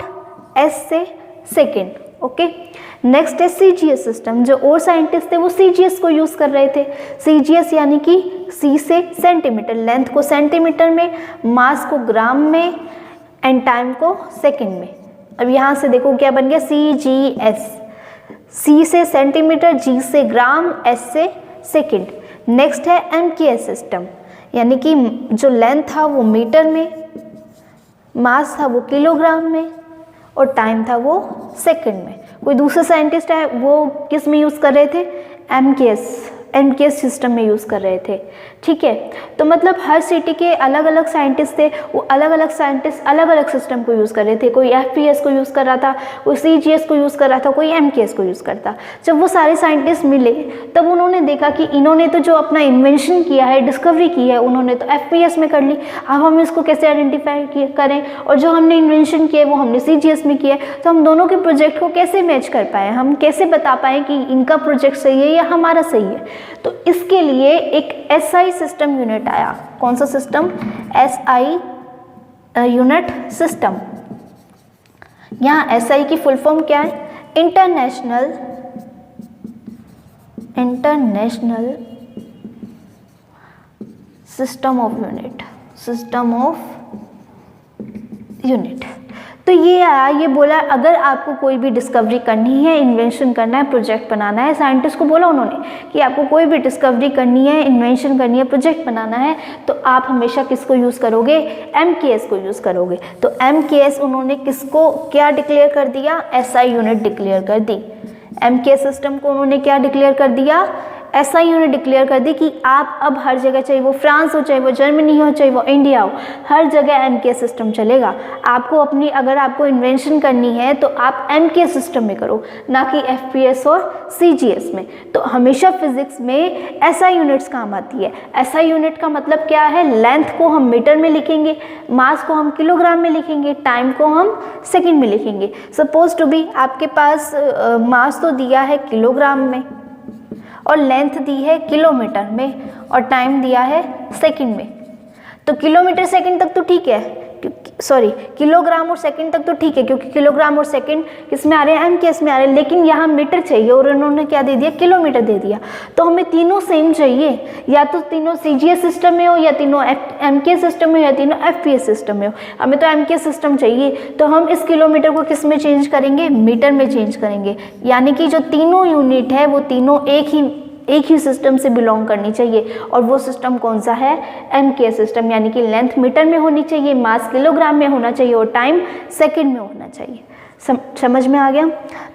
S से सेकेंड, ओके। नेक्स्ट है CGS सिस्टम। जो और साइंटिस्ट थे वो CGS को यूज़ कर रहे थे। CGS यानी कि C से सेंटीमीटर, लेंथ को सेंटीमीटर में, मास को ग्राम में, एंड टाइम को सेकेंड में। अब यहाँ से देखो क्या बन गया, CGS, C से सेंटीमीटर, G से ग्राम, S से सेकेंड। नेक्स्ट है MKS सिस्टम, यानी कि जो लेंथ था वो मीटर में, मास था वो किलोग्राम में, और टाइम था वो सेकंड में। कोई दूसरे साइंटिस्ट है वो किस में यूज़ कर रहे थे, MKS सिस्टम में यूज़ कर रहे थे, ठीक है। तो मतलब हर सिटी के अलग अलग साइंटिस्ट थे, वो अलग अलग साइंटिस्ट अलग अलग सिस्टम को यूज़ कर रहे थे। कोई FPS को यूज़ कर रहा था, कोई CGS को यूज़ कर रहा था, कोई MKS को यूज़ करता। जब वो सारे साइंटिस्ट मिले तब उन्होंने देखा कि इन्होंने तो जो अपना इन्वेंशन किया है, डिस्कवरी की है, उन्होंने तो FPS में कर ली। अब हम इसको कैसे आइडेंटिफाई करें, और जो हमने इन्वेंशन किया है वो हमने CGS में किया है, तो हम दोनों के प्रोजेक्ट को कैसे मैच कर पाएँ, हम कैसे बता पाएँ कि इनका प्रोजेक्ट सही है या हमारा सही है। तो इसके लिए एक SI सिस्टम यूनिट आया। कौन सा सिस्टम, SI यूनिट सिस्टम। यहाँ SI की फुल फॉर्म क्या है, international system of unit, system of unit. तो ये आया, ये बोला अगर आपको कोई भी डिस्कवरी करनी है, इन्वेंशन करना है, प्रोजेक्ट बनाना है, साइंटिस्ट को बोला उन्होंने कि आपको कोई भी डिस्कवरी करनी है, इन्वेंशन करनी है, प्रोजेक्ट बनाना है, तो आप हमेशा किसको यूज़ करोगे, MKS को यूज़ करोगे। तो MKS उन्होंने किसको क्या डिक्लेयर कर दिया, SI यूनिट डिक्लेयर कर दी। MKS सिस्टम को उन्होंने क्या डिक्लेयर कर दिया, SI यूनिट डिक्लेयर कर दी कि आप अब हर जगह, चाहे वो फ्रांस हो, चाहे वो जर्मनी हो, चाहे वो इंडिया हो, हर जगह MKS सिस्टम चलेगा। आपको अपनी, अगर आपको इन्वेंशन करनी है तो आप MKS सिस्टम में करो, ना कि FPS और CGS में। तो हमेशा फिजिक्स में SI यूनिट्स काम आती है। SI यूनिट का मतलब क्या है, लेंथ को हम मीटर में लिखेंगे, मास को हम किलोग्राम में लिखेंगे, टाइम को हम सेकेंड में लिखेंगे। सपोज टू बी आपके पास मास तो दिया है किलोग्राम में, और लेंथ दी है किलोमीटर में, और टाइम दिया है सेकंड में। तो किलोमीटर सेकंड तक तो ठीक है, सॉरी किलोग्राम और सेकंड तक तो ठीक है, क्योंकि किलोग्राम और सेकंड किस में आ रहे हैं, MKS में आ रहे हैं। लेकिन यहाँ मीटर चाहिए और उन्होंने क्या दे दिया, किलोमीटर दे दिया। तो हमें तीनों सेम चाहिए, या तो तीनों CGS सिस्टम में हो, या तीनों MKS सिस्टम में हो, या तीनों FPS सिस्टम में हो। हमें तो MKS सिस्टम चाहिए, तो हम इस किलोमीटर को किस में चेंज करेंगे, मीटर में चेंज करेंगे। यानी कि जो तीनों यूनिट है वो तीनों एक ही सिस्टम से बिलोंग करनी चाहिए, और वो सिस्टम कौन सा है, MKS सिस्टम। यानी कि लेंथ मीटर में होनी चाहिए, मास किलोग्राम में होना चाहिए, और टाइम सेकंड में होना चाहिए। समझ में आ गया।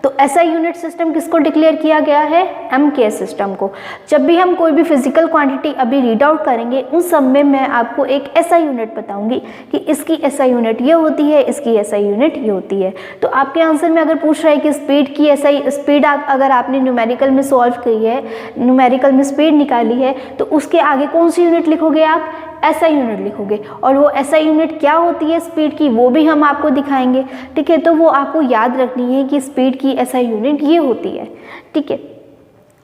तो SI यूनिट सिस्टम किसको डिक्लेयर किया गया है, MKS सिस्टम को। जब भी हम कोई भी फिजिकल क्वांटिटी अभी रीड आउट करेंगे, उन सब में मैं आपको एक SI यूनिट बताऊंगी कि इसकी SI यूनिट ये होती है, इसकी SI यूनिट ये होती है। तो आपके आंसर में अगर पूछ रहा है कि स्पीड की स्पीड अगर आपने न्यूमेरिकल में सॉल्व की है, न्यूमेरिकल में स्पीड निकाली है, तो उसके आगे कौन सी यूनिट लिखोगे आप, SI यूनिट लिखोगे। और वो SI यूनिट क्या होती है स्पीड की, वो भी हम आपको दिखाएंगे, ठीक है। तो वो आपको याद रखनी है कि स्पीड की SI यूनिट ये होती है, ठीक है।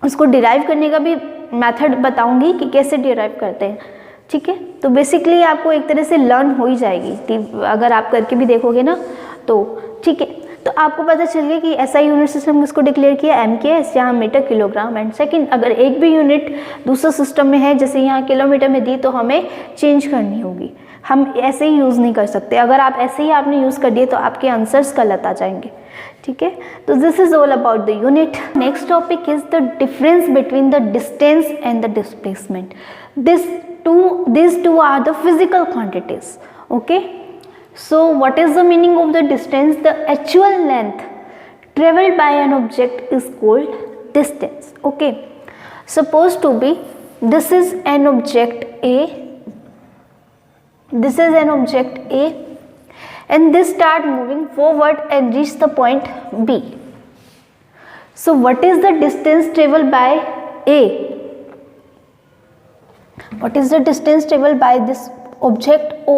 उसको डिराइव करने का भी मेथड बताऊंगी कि कैसे डिराइव करते हैं, ठीक है। तो बेसिकली आपको एक तरह से लर्न हो ही जाएगी, अगर आप करके भी देखोगे ना तो, ठीक है। तो आपको पता चल गया कि SI यूनिट सिस्टम किसको डिक्लेयर किया, MKS, जहाँ मीटर, किलोग्राम एंड सेकंड। अगर एक भी यूनिट दूसरे सिस्टम में है, जैसे यहाँ किलोमीटर में दी, तो हमें चेंज करनी होगी। हम ऐसे ही यूज़ नहीं कर सकते, अगर आप ऐसे ही आपने यूज़ कर दिए तो आपके आंसर्स गलत आ जाएंगे, ठीक है। तो this is all about the unit. Next topic is the difference between the distance and the displacement. these two are the physical quantities, okay. So what is the meaning of the distance? The actual length traveled by an object is called distance, okay. Suppose to be this is an object A, this is an object A, and this start moving forward and reach the point B. So what is the distance traveled by A? What is the distance traveled by this object O?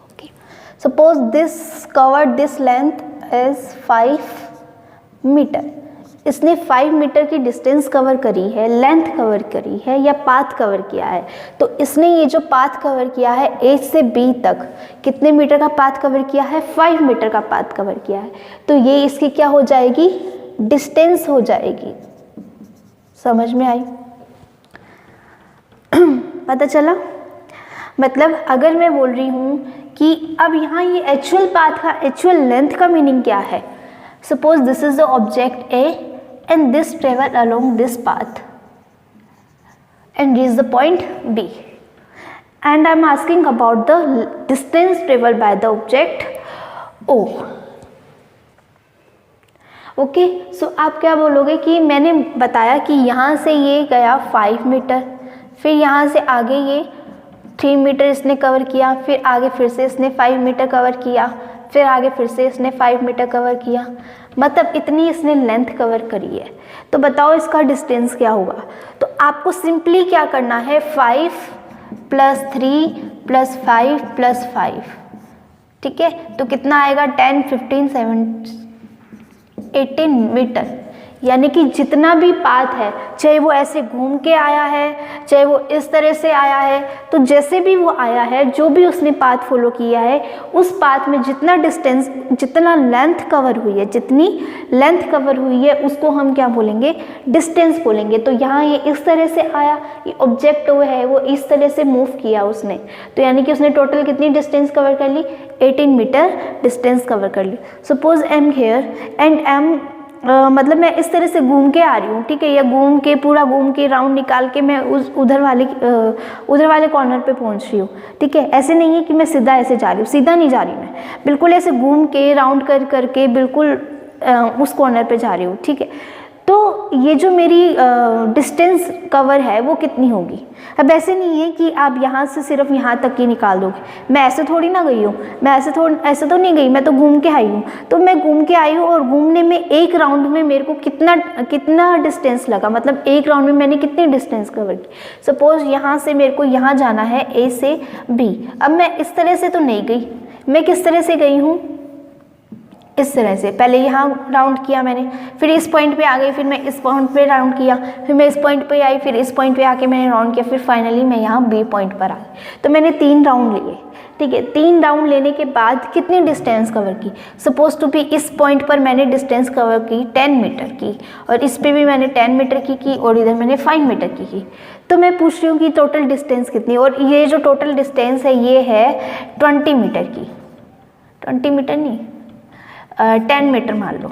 Okay. Suppose this covered this length is 5 metre, इसने 5 metre की distance cover करी है, length cover करी है या path cover किया है। तो इसने ये जो पाथ कवर किया है A से B तक कितने मीटर का पाथ कवर किया है? 5 मीटर का पाथ कवर किया है। तो ये इसकी क्या हो जाएगी? डिस्टेंस हो जाएगी। समझ में आई? पता चला? मतलब अगर मैं बोल रही हूँ कि अब यहाँ ये एक्चुअल पाथ का, एक्चुअल लेंथ का मीनिंग क्या है? Suppose this is the object A and this travel along this path and reach the point B, and I am asking about the distance travel by the object O. Okay, so आप क्या बोलोगे कि मैंने बताया कि यहाँ से ये गया 5 मीटर, फिर यहाँ से आगे ये 3 मीटर इसने कवर किया, फिर आगे फिर से इसने 5 मीटर कवर किया, फिर आगे फिर से इसने 5 मीटर कवर किया, मतलब इतनी इसने लेंथ कवर करी है। तो बताओ इसका डिस्टेंस क्या होगा? तो आपको सिंपली क्या करना है? 5 + 3 + 5 + 5, ठीक है। तो कितना आएगा? 10, 15, 17, 18 मीटर। यानी कि जितना भी पाथ है, चाहे वो ऐसे घूम के आया है, चाहे वो इस तरह से आया है, तो जैसे भी वो आया है, जो भी उसने पाथ फॉलो किया है, उस पाथ में जितना डिस्टेंस, जितना लेंथ कवर हुई है, जितनी लेंथ कवर हुई है, उसको हम क्या बोलेंगे? डिस्टेंस बोलेंगे। तो यहाँ ये इस तरह से आया, ये ऑब्जेक्ट वो है, वो इस तरह से मूव किया उसने, तो यानी कि उसने टोटल कितनी डिस्टेंस कवर कर ली? 18 मीटर डिस्टेंस कवर कर ली। Suppose I am here and I am मतलब मैं इस तरह से घूम के आ रही हूँ, ठीक है, या घूम के पूरा घूम के राउंड निकाल के मैं उस उधर वाले कॉर्नर पे पहुँच रही हूँ, ठीक है। ऐसे नहीं है कि मैं सीधा ऐसे जा रही हूँ, सीधा नहीं जा रही मैं, बिल्कुल ऐसे घूम के राउंड करके बिल्कुल उस कॉर्नर पे जा रही हूँ, ठीक है। तो ये जो मेरी डिस्टेंस कवर है वो कितनी होगी? अब ऐसे नहीं है कि आप यहाँ से सिर्फ यहाँ तक ही निकाल दोगे, मैं ऐसे थोड़ी ना गई हूँ, मैं ऐसे तो नहीं गई, मैं तो घूम के आई हूँ। तो मैं घूम के आई हूँ और घूमने में एक राउंड में मेरे को कितना डिस्टेंस लगा, मतलब एक राउंड में मैंने कितनी डिस्टेंस कवर की। सपोज यहाँ से मेरे को यहाँ जाना है A से B, अब मैं इस तरह से तो नहीं गई, मैं किस तरह से गई हूँ? इस तरह से। पहले यहाँ राउंड किया मैंने, फिर इस पॉइंट पे आ गई, फिर मैं इस पॉइंट पे राउंड किया, फिर मैं इस पॉइंट पे आई, फिर इस पॉइंट पे आके मैंने राउंड किया, फिर फाइनली मैं यहाँ B पॉइंट पर आ गई। तो मैंने 3 राउंड लिए, ठीक है। 3 राउंड लेने के बाद कितनी डिस्टेंस कवर की? सपोज टू बी इस पॉइंट पर मैंने डिस्टेंस कवर की 10 मीटर की, और इस पर भी मैंने 10 मीटर की और इधर मैंने 5 मीटर की। तो मैं पूछ रही हूँ कि टोटल डिस्टेंस कितनी, और ये जो टोटल डिस्टेंस है ये है 20 मीटर की, 20 मीटर नहीं 10 मीटर मान लो,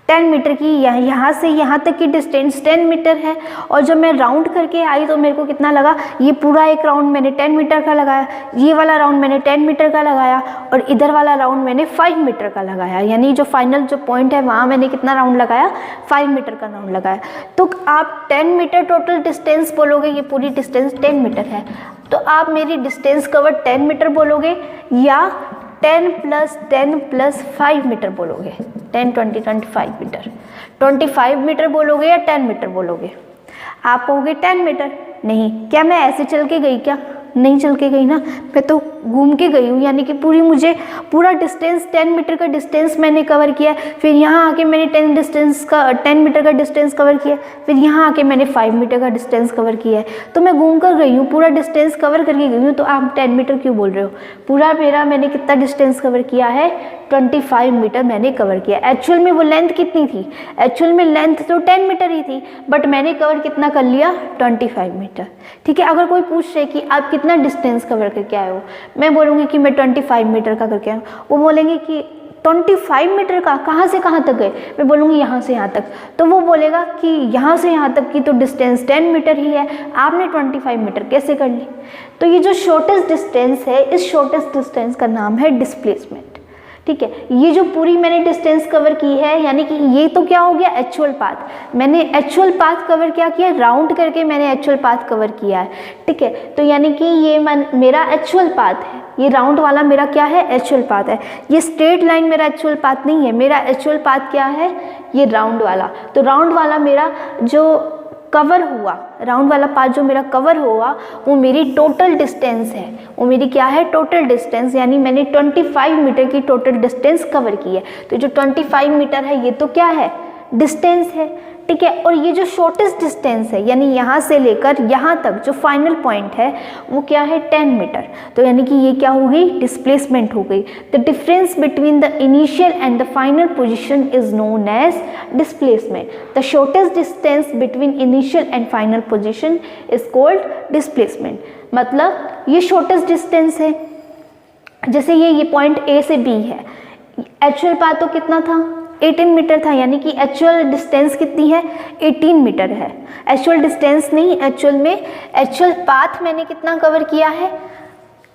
10 मीटर की यहाँ से यहाँ तक की डिस्टेंस 10 मीटर है। और जब मैं राउंड करके आई तो मेरे को कितना लगा? ये पूरा एक राउंड मैंने 10 मीटर का लगाया, ये वाला राउंड मैंने 10 मीटर का लगाया, और इधर वाला राउंड मैंने 5 मीटर का लगाया। यानी जो फाइनल जो पॉइंट है वहाँ मैंने कितना राउंड लगाया? 5 मीटर का राउंड लगाया। तो आप 10 मीटर टोटल डिस्टेंस बोलोगे, ये पूरी डिस्टेंस 10 मीटर है, तो आप मेरी डिस्टेंस कवर 10 मीटर बोलोगे या 10 + 10 + 5 मीटर बोलोगे? 10, 20, 25 मीटर, 25 मीटर बोलोगे या 10 मीटर बोलोगे? आप कहोगे 10 मीटर। नहीं, क्या मैं ऐसे चल के गई? क्या नहीं चल के गई ना, मैं तो घूम के गई हूँ। यानी कि मुझे पूरा डिस्टेंस 10 मीटर का डिस्टेंस मैंने कवर किया, फिर यहाँ आके मैंने 10 मीटर का डिस्टेंस कवर किया, फिर यहाँ आके मैंने 5 मीटर का डिस्टेंस कवर किया है। तो मैं घूम कर गई हूँ, पूरा डिस्टेंस कवर करके गई हूँ। तो आप 10 मीटर क्यों बोल रहे हो? पूरा मैंने कितना डिस्टेंस कवर किया है? 25 मीटर मैंने कवर किया। एक्चुअल में वो लेंथ कितनी थी? एक्चुअल में लेंथ तो 10 मीटर ही थी, बट मैंने कवर कितना कर लिया? 25 मीटर, ठीक है। अगर कोई पूछ रहे कि आप कितनी कितना डिस्टेंस कवर करके आए हो। मैं बोलूँगी कि मैं 25 मीटर का करके आया हूँ, वो बोलेंगे कि 25 मीटर का, कहाँ से कहाँ तक गए? मैं बोलूँगी यहाँ से यहाँ तक, तो वो बोलेगा कि यहाँ से यहाँ तक की तो डिस्टेंस 10 मीटर ही है, आपने 25 मीटर कैसे कर ली? तो ये जो शॉर्टेस्ट डिस्टेंस है, इस शॉर्टेस्ट डिस्टेंस का नाम है डिस्प्लेसमेंट। ठीक है, ये जो पूरी मैंने डिस्टेंस कवर की है, यानी कि ये तो क्या हो गया एक्चुअल पाथ, मैंने एक्चुअल पाथ कवर क्या किया, राउंड करके मैंने एक्चुअल पाथ कवर किया है। ठीक है, तो यानी कि ये मेरा एक्चुअल पाथ है, ये राउंड वाला मेरा क्या है, एक्चुअल पाथ है। ये स्ट्रेट लाइन मेरा एक्चुअल पाथ नहीं है, मेरा एक्चुअल पाथ क्या है, ये राउंड वाला। तो राउंड वाला मेरा जो कवर हुआ, राउंड वाला पार्ट जो मेरा कवर हुआ, वो मेरी टोटल डिस्टेंस है, वो मेरी क्या है, टोटल डिस्टेंस, यानी मैंने 25 मीटर की टोटल डिस्टेंस कवर की है। तो जो 25 मीटर है ये तो क्या है, डिस्टेंस है। ठीक है, और ये जो शॉर्टेस्ट डिस्टेंस है, यानी यहाँ से लेकर यहाँ तक जो फाइनल पॉइंट है वो क्या है, 10 मीटर। तो यानी कि ये क्या हो गई, डिस्प्लेसमेंट हो गई। The difference between the initial and the final position is known as displacement. The shortest distance between initial and final position is called displacement. मतलब ये शॉर्टेस्ट डिस्टेंस है, जैसे ये पॉइंट ए से बी है, एक्चुअल पाथ तो कितना था, 18 मीटर था, यानी कि एक्चुअल डिस्टेंस कितनी है, 18 मीटर है। एक्चुअल डिस्टेंस नहीं, एक्चुअल में एक्चुअल पाथ मैंने कितना कवर किया है,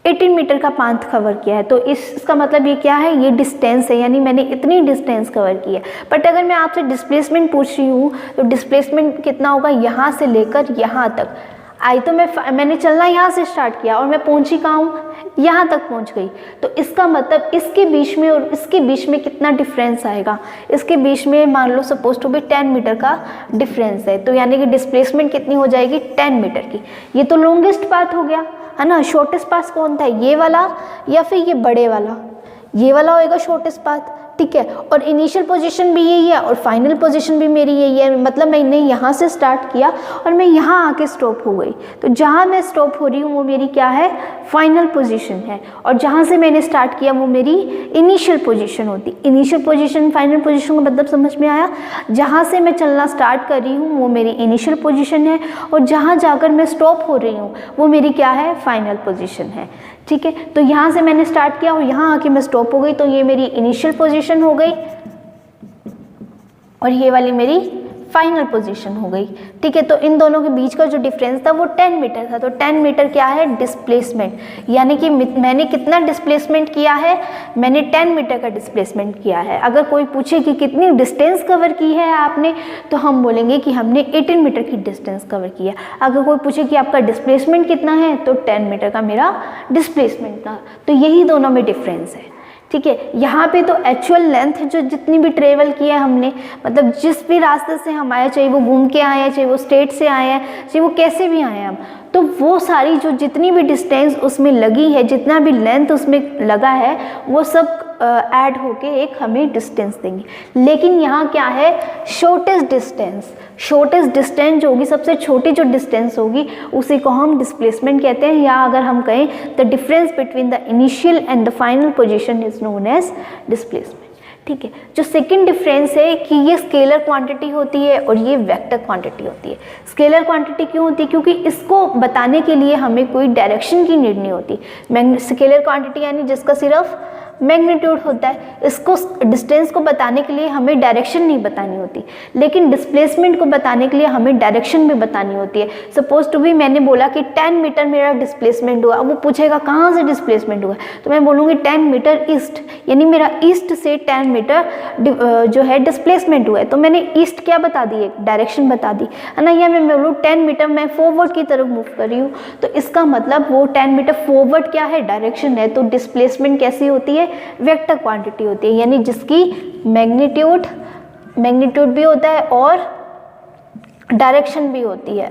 18 मीटर का पाथ कवर किया है। तो इसका मतलब ये क्या है, ये डिस्टेंस है, यानी मैंने इतनी डिस्टेंस कवर की है। बट अगर मैं आपसे डिस्प्लेसमेंट पूछ रही हूँ तो डिस्प्लेसमेंट कितना होगा, यहाँ से लेकर यहाँ तक आई, तो मैंने चलना यहाँ से स्टार्ट किया और मैं पहुँची कहाँ हूँ, यहाँ तक पहुँच गई। तो इसका मतलब इसके बीच में और इसके बीच में कितना डिफरेंस आएगा, इसके बीच में मान लो सपोज टू बी 10 मीटर का डिफरेंस है। तो यानी कि डिस्प्लेसमेंट कितनी हो जाएगी, 10 मीटर की। ये तो लॉन्गेस्ट पाथ हो गया है ना। शॉर्टेस्ट पाथ कौन था, ये वाला या फिर ये बड़े वाला, ये वाला होएगा शॉर्टेस्ट पाथ। ठीक है, और इनिशियल पोजीशन भी यही है और फाइनल पोजीशन भी मेरी यही है। मतलब मैंने यहाँ से स्टार्ट किया और मैं यहाँ आके स्टॉप हो गई, तो जहाँ मैं स्टॉप हो रही हूँ वो मेरी क्या है, फाइनल पोजीशन है, और जहाँ से मैंने स्टार्ट किया वो मेरी इनिशियल पोजीशन होती। इनिशियल पोजीशन फाइनल पोजीशन का मतलब समझ में आया, जहाँ से मैं चलना स्टार्ट कर रही हूँ वो मेरी इनिशियल पोजीशन है, और जहाँ जाकर मैं स्टॉप हो रही हूँ वो मेरी क्या है, फाइनल पोजीशन है। ठीक है, तो यहाँ से मैंने स्टार्ट किया और यहाँ आके मैं स्टॉप हो गई, तो ये मेरी इनिशियल पोजीशन हो गई और ये वाली मेरी फाइनल पोजीशन हो गई। ठीक है, तो इन दोनों के बीच का जो डिफरेंस था वो 10 मीटर था। तो 10 मीटर क्या है, डिस्प्लेसमेंट, यानी कि मैंने कितना डिस्प्लेसमेंट किया है, मैंने 10 मीटर का डिस्प्लेसमेंट किया है। अगर कोई पूछे कि कितनी डिस्टेंस कवर की है आपने, तो हम बोलेंगे कि हमने 18 मीटर की डिस्टेंस कवर किया। अगर कोई पूछे कि आपका डिस्प्लेसमेंट कितना है, तो 10 मीटर का मेरा डिस्प्लेसमेंट था। तो यही दोनों में डिफरेंस है। ठीक है, यहाँ पे तो एक्चुअल लेंथ जो जितनी भी ट्रेवल की है हमने, मतलब जिस भी रास्ते से हम आए, चाहे वो घूम के आए हैं, चाहे वो स्टेट से आए हैं, चाहे वो कैसे भी आए हैं हम, तो वो सारी जो जितनी भी डिस्टेंस उसमें लगी है, जितना भी लेंथ उसमें लगा है, वो सब ऐड होके एक हमें डिस्टेंस देंगे। लेकिन यहाँ क्या है, शॉर्टेस्ट डिस्टेंस, शॉर्टेस्ट डिस्टेंस जो होगी, सबसे छोटी जो डिस्टेंस होगी, उसी को हम डिस्प्लेसमेंट कहते हैं। या अगर हम कहें the difference between the initial and the final position is known as displacement. ठीक है, जो सेकंड डिफरेंस है कि ये स्केलर क्वांटिटी होती है और ये वेक्टर क्वांटिटी होती है। स्केलर क्वांटिटी क्यों होती है, क्योंकि इसको बताने के लिए हमें कोई डायरेक्शन की नीड नहीं होती। स्केलर क्वांटिटी यानी जिसका सिर्फ मैग्नीट्यूड होता है, इसको डिस्टेंस को बताने के लिए हमें डायरेक्शन नहीं बतानी होती। लेकिन डिस्प्लेसमेंट को बताने के लिए हमें डायरेक्शन भी बतानी होती है। सपोज टू भी मैंने बोला कि 10 मीटर मेरा डिस्प्लेसमेंट हुआ, वो पूछेगा कहाँ से डिस्प्लेसमेंट हुआ, तो मैं बोलूँगी 10 मीटर ईस्ट, यानी मेरा ईस्ट से 10 मीटर जो है डिस्प्लेसमेंट हुआ है। तो मैंने ईस्ट क्या बता दी, एक डायरेक्शन बता दी है ना। या मैं बोलूँ 10 मीटर मैं फॉरवर्ड की तरफ मूव कर रही हूँ, तो इसका मतलब वो 10 मीटर फॉरवर्ड क्या है, डायरेक्शन है। तो डिस्प्लेसमेंट कैसी होती है, वेक्टर क्वांटिटी होती है, यानी जिसकी मैग्नीट्यूड भी होता है और डायरेक्शन भी होती है।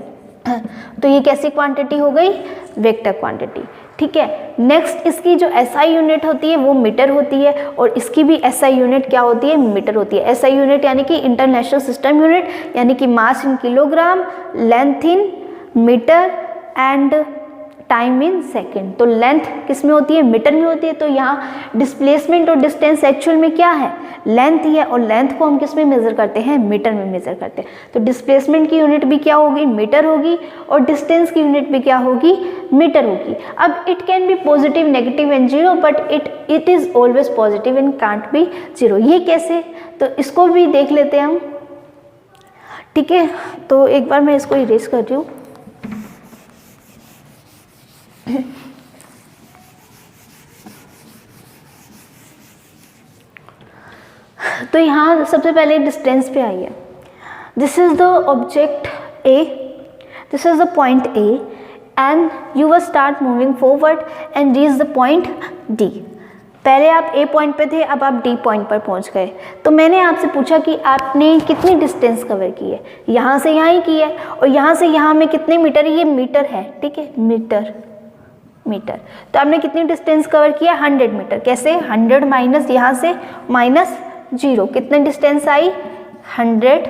तो ये कैसी क्वांटिटी हो गई, वेक्टर क्वांटिटी। ठीक है, नेक्स्ट इसकी जो एसआई यूनिट होती है वो मीटर होती है, और इसकी भी एसआई यूनिट क्या होती है, मीटर होती है। एसआई यूनिट यानी कि इंटरनेशनल सिस्टम यूनिट, यानी कि mass in kilogram, length in metre and time in second. तो लेंथ किस में होती है, मीटर में होती है। तो यहाँ डिस्प्लेसमेंट और डिस्टेंस एक्चुअल में क्या है, लेंथ ही है, और लेंथ को हम किस में मेजर करते हैं, मीटर में मेजर करते हैं। तो डिस्प्लेसमेंट की यूनिट भी क्या होगी, मीटर होगी, और डिस्टेंस की यूनिट भी क्या होगी, मीटर होगी। अब it can be positive, negative and zero, but it is always positive and can't be zero. ये कैसे, तो इसको भी देख लेते हैं हम, ठीक है। तो एक बार मैं इसको इरेज कर रही हूँ। तो यहाँ सबसे पहले डिस्टेंस पे आइए। This is the object A, this is the point A, and you will start moving forward and reach the point D. पहले आप ए पॉइंट पे थे, अब आप डी पॉइंट पर पहुंच गए। तो मैंने आपसे पूछा कि आपने कितनी डिस्टेंस कवर की है, यहाँ से यहाँ ही की है, और यहाँ से यहाँ में कितने मीटर है, ये मीटर है, ठीक है, मीटर। तो आपने कितनी डिस्टेंस कवर किया, 100 मीटर। कैसे, 100 माइनस यहाँ से माइनस 0, कितने डिस्टेंस आई, 100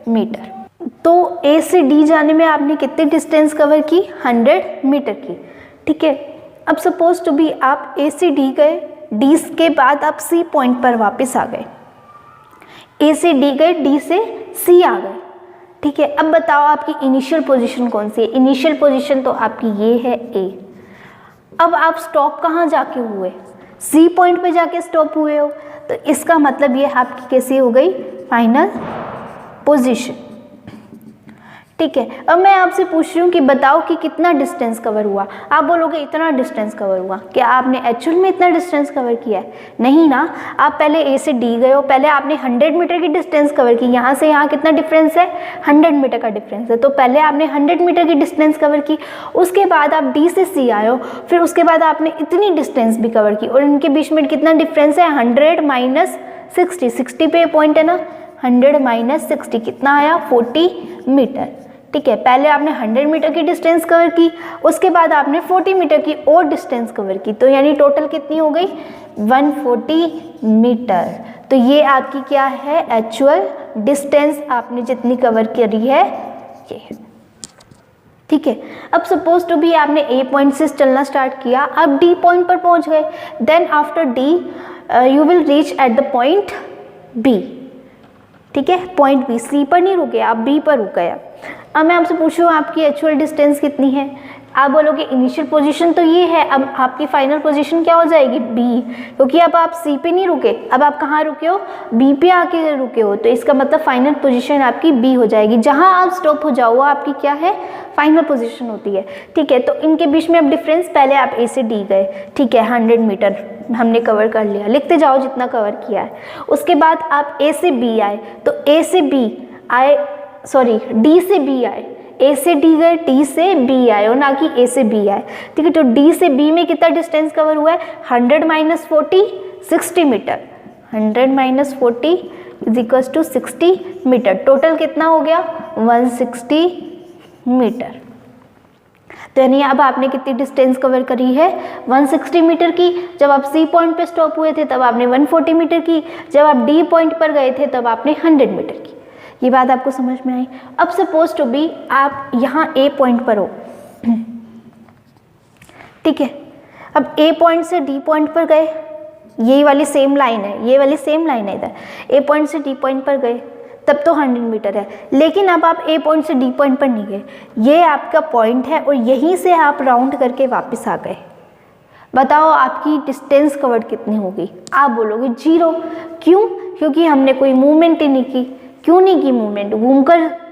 मीटर। तो ए से डी जाने में आपने कितनी डिस्टेंस कवर की, 100 मीटर की, ठीक है। अब सपोज टू बी आप ए से डी गए, डी के बाद आप सी पॉइंट पर वापस आ गए, ए से डी गए, डी से सी आ गए, ठीक है। अब बताओ आपकी इनिशियल पोजीशन कौन सी है, इनिशियल पोजीशन तो आपकी ये है ए। अब आप स्टॉप कहाँ जाके हुए, सी पॉइंट पे जाके स्टॉप हुए हो, तो इसका मतलब ये आपकी कैसी हो गई, फाइनल पोजीशन, ठीक है। अब मैं आपसे पूछ रही हूँ कि बताओ कि कितना डिस्टेंस कवर हुआ। आप बोलोगे इतना डिस्टेंस कवर हुआ, क्या आपने एक्चुअल में इतना डिस्टेंस कवर किया है, नहीं ना। आप पहले ए से डी गए हो, पहले आपने 100 मीटर की डिस्टेंस कवर की, यहाँ से यहाँ कितना डिफरेंस है, 100 मीटर का डिफरेंस है। तो पहले आपने 100 मीटर की डिस्टेंस कवर की, उसके बाद आप डी से सी आए हो, फिर उसके बाद आपने इतनी डिस्टेंस भी कवर की, और इनके बीच में कितना डिफरेंस है, 100 माइनस 60 पे पॉइंट है ना, 100 माइनस 60 कितना आया, 40 मीटर, ठीक है। पहले आपने 100 मीटर की डिस्टेंस कवर की, उसके बाद आपने 40 मीटर की और डिस्टेंस कवर की, तो यानी टोटल कितनी हो गई, 140 मीटर। तो ये आपकी क्या है, एक्चुअल डिस्टेंस आपने जितनी कवर करी है ये है, ठीक है। अब सपोज टू बी आपने ए पॉइंट से चलना स्टार्ट किया, अब डी पॉइंट पर पहुंच गए, then after D you will reach at the point B, ठीक है। पॉइंट बी, सी पर नहीं रुके आप, बी पर रुक गए। अब मैं आपसे पूछूँ आपकी एक्चुअल डिस्टेंस कितनी है, आप बोलोगे इनिशियल पोजीशन तो ये है, अब आपकी फाइनल पोजीशन क्या हो जाएगी, बी, क्योंकि अब आप सी पे नहीं रुके, अब आप कहाँ रुके हो, बी पे आके रुके हो, तो इसका मतलब फाइनल पोजीशन आपकी बी हो जाएगी। जहाँ आप स्टॉप हो जाओ आपकी क्या है, फाइनल पोजीशन होती है, ठीक है। तो इनके बीच में अब डिफरेंस, पहले आप ए से डी गए, ठीक है, 100 मीटर हमने कवर कर लिया, लिखते जाओ जितना कवर किया है। उसके बाद आप ए से बी आए, तो ए से बी आए, सॉरी डी से बी आए, ए से डी गए, डी से बी आए हो, ना कि ए से बी आए, ठीक है। तो डी से बी में कितना डिस्टेंस कवर हुआ है, 100 minus 40, 60 metre, 100 minus 40 is equal to 60 metre. Total कितना हो गया, 160 मीटर। तो यानी अब आपने कितनी डिस्टेंस कवर करी है, 160 मीटर की। जब आप सी पॉइंट पे स्टॉप हुए थे तब आपने 140 मीटर की, जब आप डी पॉइंट पर गए थे तब आपने 100 मीटर की। ये बात आपको समझ में आई। अब सपोज टू बी आप यहाँ ए पॉइंट पर हो, ठीक है। अब ए पॉइंट से डी पॉइंट पर गए, ये वाली सेम लाइन है, ये वाली सेम लाइन है इधर, ए पॉइंट से डी पॉइंट पर गए तब तो 100 मीटर है, लेकिन अब आप ए पॉइंट से डी पॉइंट पर नहीं गए, ये आपका पॉइंट है और यहीं से आप राउंड करके वापस आ गए। बताओ आपकी डिस्टेंस कवर्ड कितनी होगी, आप बोलोगे 0। क्यों, क्योंकि हमने कोई मूवमेंट ही नहीं की। क्यों नहीं की मूवमेंट,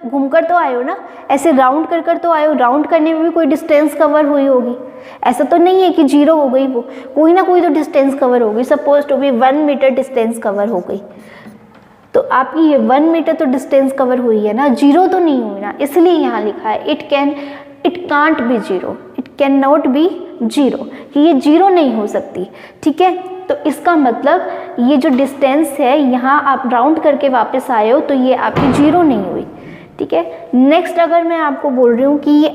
घूमकर तो आए हो ना, ऐसे राउंड कर कर तो आए हो, राउंड करने में भी कोई डिस्टेंस कवर हुई होगी। ऐसा तो नहीं है कि 0 हो गई, वो कोई ना कोई तो डिस्टेंस कवर होगी। Suppose to be 1 metre distance cover हो गई, तो आपकी ये 1 मीटर तो डिस्टेंस कवर हुई है ना, 0 तो नहीं हुई ना, इसलिए यहाँ लिखा है it can't be 0, it can not be 0, कि ये 0 नहीं हो सकती, ठीक है। तो इसका मतलब ये जो डिस्टेंस है, यहाँ आप राउंड करके वापस आए हो तो ये आपकी 0 नहीं हुई, ठीक है। नेक्स्ट अगर मैं आपको बोल रही हूँ कि ये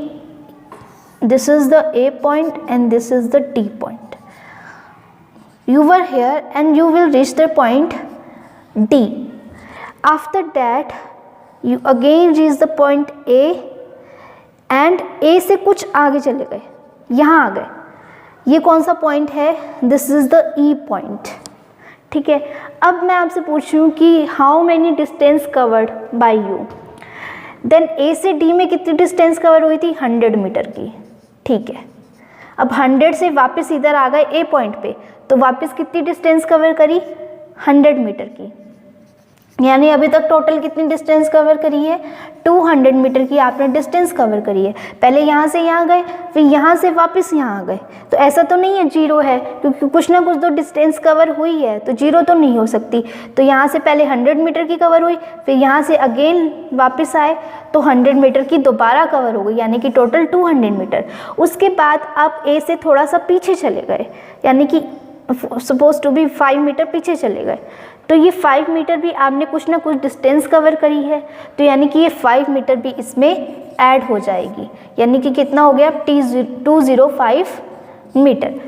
this is the A point and this is the D point, you were here and you will reach the point D, after that you again reach the point A and A से कुछ आगे चले गए, यहाँ आ गए, ये कौन सा पॉइंट है, this is the E point, ठीक है। अब मैं आपसे पूछ रही हूँ कि how many distance covered by you, then A से डी में कितनी डिस्टेंस कवर हुई थी, 100 मीटर की, ठीक है। अब 100 से वापस इधर आ गए ए पॉइंट पे, तो वापस कितनी डिस्टेंस कवर करी, 100 मीटर की, यानी अभी तक टोटल कितनी डिस्टेंस कवर करी है, 200 मीटर की आपने डिस्टेंस कवर करी है। पहले यहाँ से यहाँ गए, फिर यहाँ से वापस यहाँ आ गए, तो ऐसा तो नहीं है जीरो है, क्योंकि कुछ ना कुछ तो डिस्टेंस कवर हुई है, तो जीरो तो नहीं हो सकती। तो यहाँ से पहले 100 मीटर की कवर हुई, फिर यहाँ से अगेन वापस आए तो 100 मीटर की दोबारा कवर हो गई, यानी कि टोटल 200 मीटर। उसके बाद आप ए से थोड़ा सा पीछे चले गए, यानी कि सपोज टू बी 5 मीटर पीछे चले गए, तो ये 5 मीटर भी आपने कुछ ना कुछ डिस्टेंस कवर करी है, तो यानी कि ये 5 मीटर भी इसमें ऐड हो जाएगी, यानी कि कितना हो गया 205 मीटर।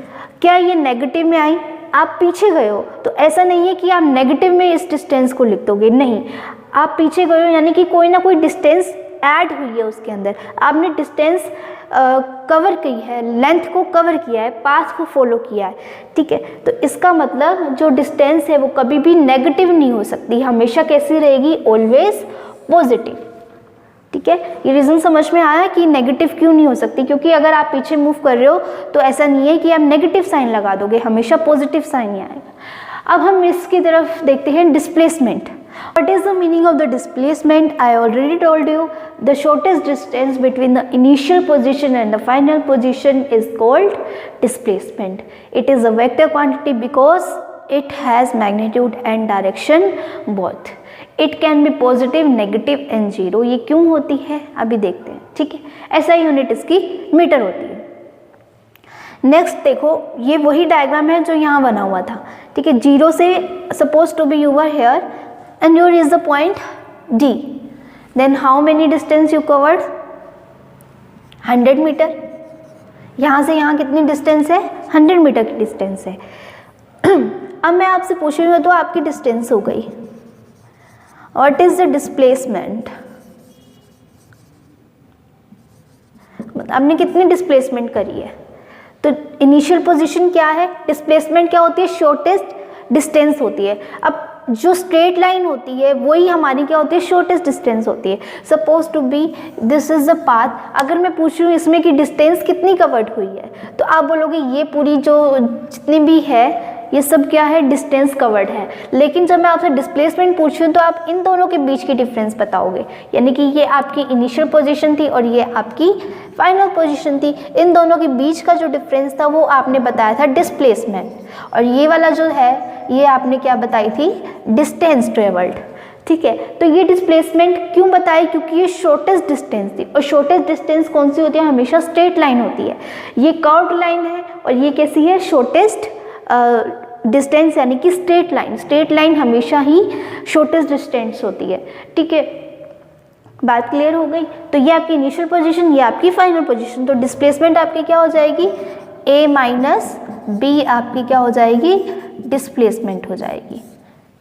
क्या ये नेगेटिव में आई, आप पीछे गए हो, तो ऐसा नहीं है कि आप नेगेटिव में इस डिस्टेंस को लिख दोगे, नहीं, आप पीछे गए हो यानी कि कोई ना कोई डिस्टेंस ऐड हुई है उसके अंदर, आपने डिस्टेंस कवर की है, लेंथ को कवर किया है, पाथ को फॉलो किया है, ठीक है। तो इसका मतलब जो डिस्टेंस है वो कभी भी नेगेटिव नहीं हो सकती, हमेशा कैसी रहेगी, ऑलवेज पॉजिटिव, ठीक है। ये रीज़न समझ में आया कि नेगेटिव क्यों नहीं हो सकती, क्योंकि अगर आप पीछे मूव कर रहे हो तो ऐसा नहीं है कि आप नेगेटिव साइन लगा दोगे, हमेशा पॉजिटिव साइन ही आएगा। अब हम इसकी तरफ देखते हैं displacement. What is the meaning of the displacement? I already told you, the shortest distance between the initial position and the final position is called displacement. It is a vector quantity because it has magnitude and direction both. It can be positive, negative and zero. ये क्यों होती है अभी देखते हैं, ठीक है। ऐसा यूनिट इसकी मीटर होती है। नेक्स्ट देखो, ये वही डायग्राम है जो यहाँ बना हुआ था, ठीक है। जीरो से suppose to be you were here and here is the point D, then how many distance you covered, 100 metre. यहाँ से यहाँ कितनी डिस्टेंस है, 100 मीटर की डिस्टेंस है। अब मैं आपसे पूछ रही हूँ तो आपकी डिस्टेंस हो गई, व्हाट इज द डिस्प्लेसमेंट, आपने कितनी डिस्प्लेसमेंट करी है। तो इनिशियल पोजीशन क्या है, डिस्प्लेसमेंट क्या होती है, शॉर्टेस्ट डिस्टेंस होती है। अब जो स्ट्रेट लाइन होती है वही हमारी क्या होती है, शॉर्टेस्ट डिस्टेंस होती है। Suppose to be this is the path, अगर मैं पूछ रही हूँ इसमें की डिस्टेंस कितनी कवर्ड हुई है, तो आप बोलोगे ये पूरी जो जितनी भी है ये सब क्या है, डिस्टेंस कवर्ड है। लेकिन जब मैं आपसे डिस्प्लेसमेंट पूछ रही हूँ तो आप इन दोनों के बीच की डिफरेंस बताओगे, यानी कि ये आपकी इनिशियल पोजीशन थी और ये आपकी फाइनल पोजीशन थी, इन दोनों के बीच का जो डिफरेंस था वो आपने बताया था डिस्प्लेसमेंट, और ये वाला जो है ये आपने क्या बताई थी, डिस्टेंस ट्रेवल्ड, ठीक है। तो ये डिस्प्लेसमेंट क्यों बताई, क्योंकि ये शॉर्टेस्ट डिस्टेंस थी, और शॉर्टेस्ट डिस्टेंस कौन सी होती है, हमेशा स्ट्रेट लाइन होती है। ये कर्व्ड लाइन है और ये कैसी है, शॉर्टेस्ट डिस्टेंस, यानी कि स्ट्रेट लाइन। स्ट्रेट लाइन हमेशा ही शॉर्टेस्ट डिस्टेंस होती है, ठीक है। बात क्लियर हो गई। तो ये आपकी इनिशियल पोजीशन, ये आपकी फाइनल पोजीशन। तो डिस्प्लेसमेंट आपकी क्या हो जाएगी, a माइनस बी आपकी क्या हो जाएगी, डिस्प्लेसमेंट हो जाएगी,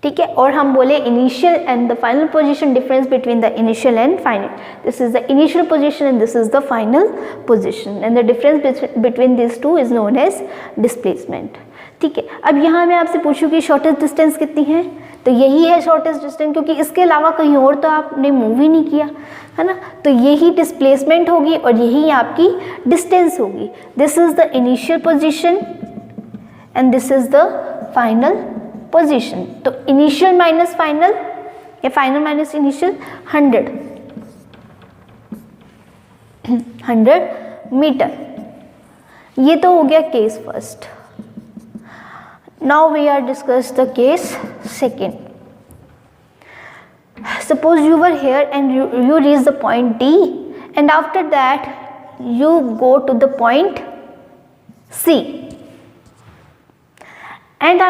ठीक है। और हम बोले initial and the final position, difference between the initial and final, this is the initial position and this is the final position, and the difference between this two is known as displacement, ठीक है। अब यहाँ मैं आपसे पूछूँ कि shortest distance कितनी है, तो यही है शॉर्टेस्ट डिस्टेंस, क्योंकि इसके अलावा कहीं और तो आपने मूव ही नहीं किया, है ना। तो यही डिस्प्लेसमेंट होगी और यही आपकी डिस्टेंस होगी। This is the initial position and this is the final position. तो इनिशियल माइनस फाइनल या फाइनल माइनस इनिशियल 100 मीटर। ये तो हो गया case first. Now we are discuss the case second. Suppose you were here and you reach the point D, and after that you go to the point C, and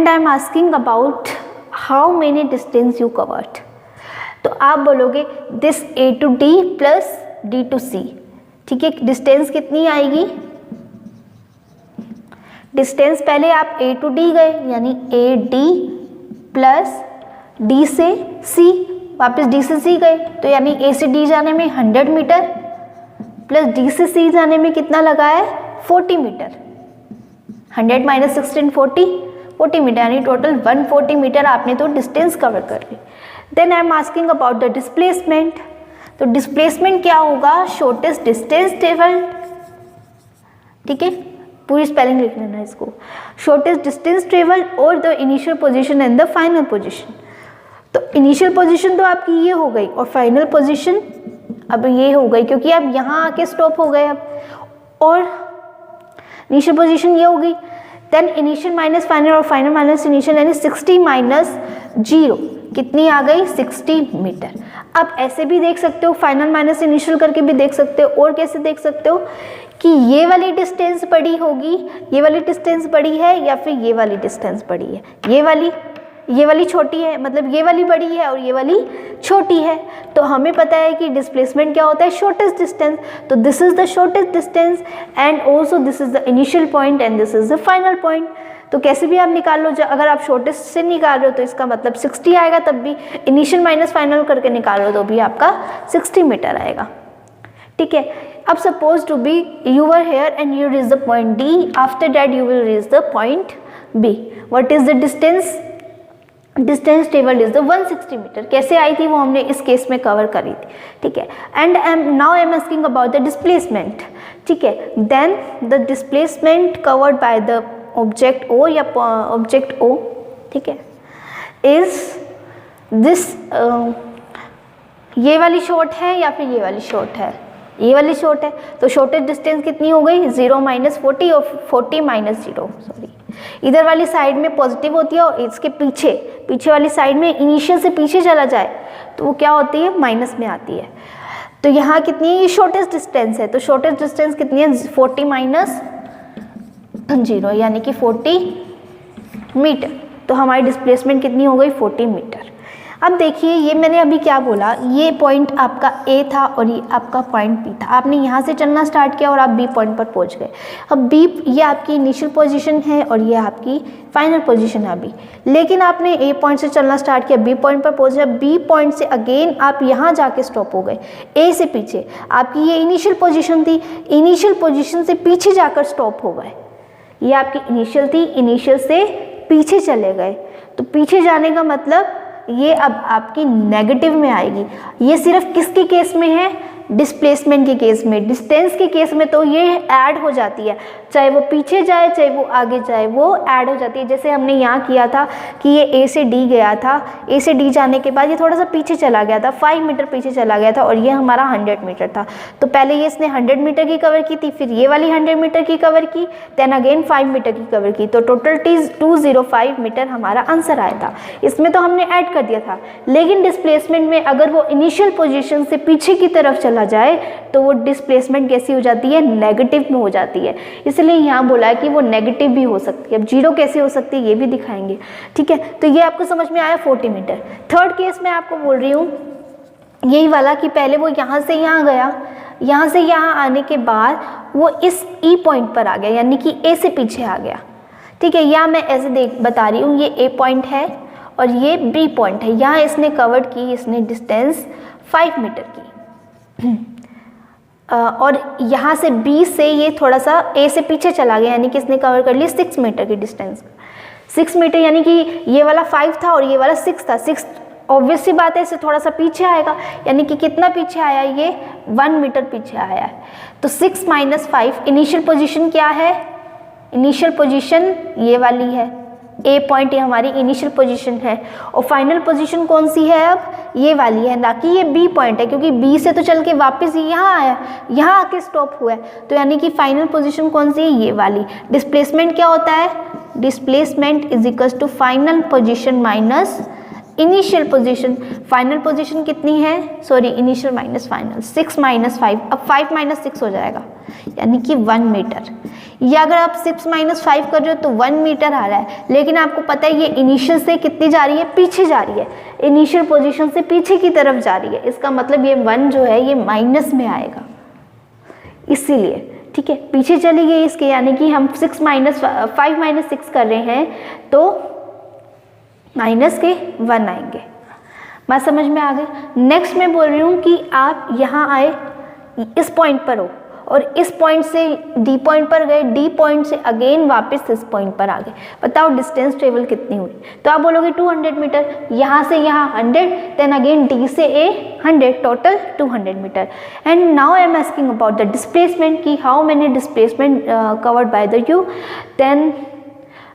I'm asking about how many distance you covered. तो आप बोलोगे this A to D plus D to C, ठीक है। Distance कितनी आएगी, distance पहले आप A to D गए, यानी AD प्लस D से C, वापस D से C गए, तो यानी A से D जाने में 100 मीटर प्लस डी से सी जाने में कितना लगा है 40 मीटर, 100 माइनस 16 40 मीटर, यानी टोटल 140 मीटर आपने तो डिस्टेंस कवर कर ली। Then I am asking about the displacement. तो डिस्प्लेसमेंट क्या होगा, शॉर्टेस्ट डिस्टेंस ट्रेवल्ड, ठीक है, पूरी स्पेलिंग लिख लेना इसको, शॉर्टेस्ट डिस्टेंस ट्रेवल्ड और the initial position and the final position. तो इनिशियल पोजीशन तो आपकी ये हो गई और फाइनल पोजीशन अब ये हो गई, क्योंकि आप यहाँ आके स्टॉप हो गए अब, और इनिशियल पोजीशन ये हो गई। देन इनिशियल माइनस फाइनल और फाइनल माइनस इनिशियल, यानी 60 माइनस 0 कितनी आ गई 60 मीटर। आप ऐसे भी देख सकते हो, फाइनल माइनस इनिशियल करके भी देख सकते हो, और कैसे देख सकते हो कि ये वाली डिस्टेंस बड़ी होगी, ये वाली डिस्टेंस बड़ी है या फिर ये वाली डिस्टेंस बड़ी है, ये वाली छोटी है, मतलब ये वाली बड़ी है और ये वाली छोटी है। तो हमें पता है कि डिस्प्लेसमेंट क्या होता है, शॉर्टेस्ट डिस्टेंस। तो this is the shortest distance and also this is the initial point and this is the final point. तो कैसे भी आप निकाल लो, अगर आप शॉर्टेस्ट से निकाल रहे हो तो इसका मतलब 60 आएगा, तब भी इनिशियल माइनस फाइनल करके निकाल रहे हो तो भी आपका 60 मीटर आएगा, ठीक है। अब suppose to be you are here and you reach the point D, after that you will reach the point B. What is the distance, distance travelled is the 160 metre. कैसे आई थी वो हमने इस केस में कवर करी थी, ठीक है। And now I am asking about the displacement, ठीक है। Then the displacement covered by the object O या ऑब्जेक्ट ओ, ठीक है, इज दिस, ये वाली शॉर्ट है या फिर ये वाली शॉर्ट है, ये वाली शॉर्ट है। तो शॉर्टेस्ट डिस्टेंस कितनी हो गई 0 माइनस 40 और 40 माइनस 0, सॉरी, इधर वाली साइड में पॉजिटिव होती है और इसके पीछे वाली साइड में इनिशियल से पीछे चला जाए तो वो क्या होती है, माइनस में आती है। तो यहाँ कितनी है, ये शॉर्टेस्ट डिस्टेंस है, तो शॉर्टेस्ट डिस्टेंस कितनी है 40 माइनस 0, यानी कि 40 मीटर। तो हमारी डिस्प्लेसमेंट कितनी हो गई 40 मीटर। अब देखिए ये मैंने अभी क्या बोला, ये पॉइंट आपका ए था और ये आपका पॉइंट बी था। आपने यहाँ से चलना स्टार्ट किया और आप बी पॉइंट पर पहुँच गए। अब बी ये आपकी इनिशियल पोजीशन है और ये आपकी फाइनल पोजीशन है अभी, लेकिन आपने ए पॉइंट से चलना स्टार्ट किया, बी पॉइंट पर पहुँच गया, बी पॉइंट से अगेन आप यहाँ जाके स्टॉप हो गए। ए से पीछे आपकी ये इनिशियल पोजीशन थी, इनिशियल पोजीशन से पीछे जाकर स्टॉप हो गए। ये आपकी इनिशियल थी, इनिशियल से पीछे चले गए। तो पीछे जाने का मतलब ये अब आपकी नेगेटिव में आएगी। ये सिर्फ किसके केस में है, डिस्प्लेसमेंट के केस में। डिस्टेंस के केस में तो ये ऐड हो जाती है, चाहे वो पीछे जाए चाहे वो आगे जाए, वो ऐड हो जाती है। जैसे हमने यहाँ किया था कि ये ए से डी गया था, ए से डी जाने के बाद ये थोड़ा सा पीछे चला गया था, 5 मीटर पीछे चला गया था और ये हमारा 100 मीटर था। तो पहले ये इसने 100 मीटर की कवर की थी, फिर ये वाली 100 मीटर की कवर की, देन अगेन 5 मीटर की कवर की। तो टोटल 205 मीटर हमारा आंसर आया था। इसमें तो हमने ऐड कर दिया था, लेकिन डिस्प्लेसमेंट में अगर वो इनिशियल पोजीशन से पीछे की तरफ चला जाए तो वो डिस्प्लेसमेंट कैसी हो जाती है, नेगेटिव में हो जाती है। इसलिए यहाँ बोला है कि वो नेगेटिव भी हो सकती है। अब जीरो कैसे हो सकती है ये भी दिखाएंगे, ठीक है। तो ये आपको समझ में आया 40 मीटर। थर्ड केस में आपको बोल रही हूँ यही वाला कि पहले वो यहाँ से यहाँ गया, यहाँ से यहाँ आने के बाद वो इस ई पॉइंट पर आ गया, यानी कि ए से पीछे आ गया, ठीक है। या मैं ऐसे बता रही हूँ, ये ए पॉइंट है और ये बी पॉइंट है। यहाँ इसने कवर्ड की, इसने डिस्टेंस 5 मीटर की और यहाँ से बी से ये थोड़ा सा ए से पीछे चला गया, यानी कि इसने कवर कर ली 6 मीटर की डिस्टेंस। 6 मीटर यानी कि ये वाला 5 था और ये वाला 6 था। 6 ऑब्वियस सी बात है, इससे थोड़ा सा पीछे आएगा, यानी कि कितना पीछे आया, ये 1 मीटर पीछे आया है। तो 6 माइनस 5, इनिशियल पोजीशन क्या है, इनिशियल पोजीशन ये वाली है, ए पॉइंट ये हमारी इनिशियल पोजीशन है। और फाइनल पोजीशन कौन सी है, अब ये वाली है, ना कि ये बी पॉइंट है, क्योंकि बी से तो चल के वापस यहाँ आया, यहाँ आके स्टॉप हुआ है। तो यानी कि फाइनल पोजीशन कौन सी है, ये वाली। डिस्प्लेसमेंट क्या होता है, displacement is equals to final position minus initial position. Final position कितनी है, sorry initial minus final, 6 minus 5, अब 5 माइनस 6 हो जाएगा, यानी कि 1 मीटर। या अगर आप 6 माइनस 5 कर रहे हो तो 1 मीटर आ रहा है, लेकिन आपको पता है ये इनिशियल से कितनी जा रही है, पीछे जा रही है, इनिशियल पोजीशन से पीछे की तरफ जा रही है। इसका मतलब ये 1 जो है ये माइनस में आएगा, इसीलिए, ठीक है, पीछे चली गई इसके, यानी कि हम 5 माइनस 6 कर रहे हैं तो माइनस के 1 आएंगे। बात समझ में आ गई। नेक्स्ट मैं बोल रही हूँ कि आप यहाँ आए, इस पॉइंट पर हो और इस पॉइंट से डी पॉइंट पर गए, डी पॉइंट से अगेन वापस इस पॉइंट पर आ गए, बताओ डिस्टेंस ट्रेवल कितनी हुई? तो आप बोलोगे 200 मीटर, यहाँ से यहाँ 100, देन अगेन डी से A 100, total 200 metre. And now I am asking about the displacement की how many displacement covered by the you. देन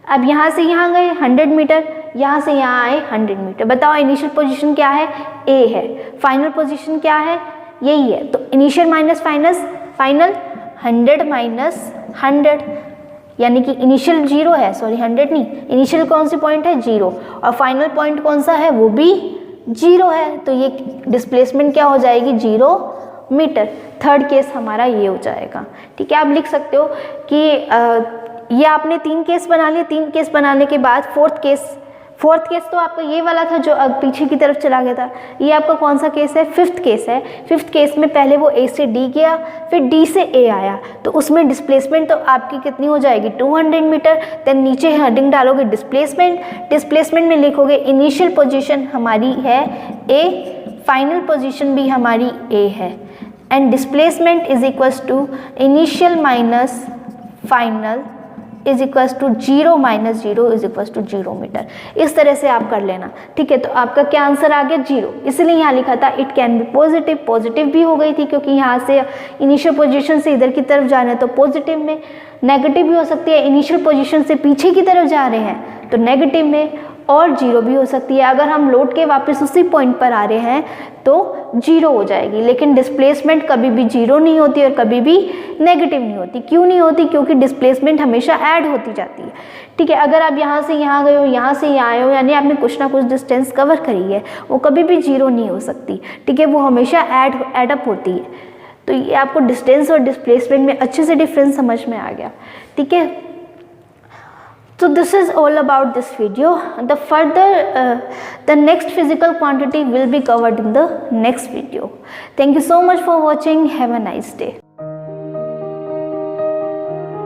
अब यहाँ से यहाँ गए 100 मीटर, यहाँ से यहाँ आए 100 मीटर, बताओ इनिशियल पोजीशन क्या है? ए है। फाइनल पोजीशन क्या है? यही है। तो इनिशियल माइनस फाइनल 100 माइनस 100, यानी कि इनिशियल 0 है, सॉरी 100 नहीं, इनिशियल कौन सी पॉइंट है? 0, और फाइनल पॉइंट कौन सा है? वो भी 0 है। तो ये डिस्प्लेसमेंट क्या हो जाएगी? 0 मीटर। थर्ड केस हमारा ये हो जाएगा। ठीक है, आप लिख सकते हो कि ये आपने 3 केस बना लिए। 3 केस बनाने के बाद फोर्थ केस तो आपका ये वाला था जो अब पीछे की तरफ चला गया था। ये आपका कौन सा केस है? फिफ्थ केस है। फिफ्थ केस में पहले वो ए से डी गया, फिर डी से ए आया, तो उसमें डिस्प्लेसमेंट तो आपकी कितनी हो जाएगी? 200 मीटर। देन नीचे हेडिंग डालोगे डिस्प्लेसमेंट में लिखोगे इनिशियल पोजीशन हमारी है ए, फाइनल पोजीशन भी हमारी ए है, and displacement is equals to initial minus final is equals to 0 minus 0 is equals to 0 metre. इस तरह से आप कर लेना। ठीक है, तो आपका क्या आंसर आ गया? 0। इसलिए यहाँ लिखा था इट कैन बी पॉजिटिव भी हो गई थी, क्योंकि यहाँ से इनिशियल पोजीशन से इधर की तरफ जा रहे हैं तो पॉजिटिव में, नेगेटिव भी हो सकती है, इनिशियल पोजीशन से पीछे की तरफ जा रहे हैं तो नेगेटिव में, और 0 भी हो सकती है। अगर हम लौट के वापस उसी पॉइंट पर आ रहे हैं तो 0 हो जाएगी। लेकिन डिस्प्लेसमेंट कभी भी 0 नहीं होती और कभी भी नेगेटिव नहीं होती। क्यों नहीं होती? क्योंकि डिस्प्लेसमेंट हमेशा ऐड होती जाती है। ठीक है, अगर आप यहाँ से यहाँ गए हो, यहाँ से यहाँ आए हो, यानी आपने कुछ ना कुछ डिस्टेंस कवर करी है, वो कभी भी 0 नहीं हो सकती। ठीक है, वो हमेशा एडअप होती है। तो ये आपको डिस्टेंस और डिस्प्लेसमेंट में अच्छे से डिफरेंस समझ में आ गया। ठीक है, so this is all about this video. The next physical quantity will be covered in the next video. Thank you so much for watching. Have a nice day.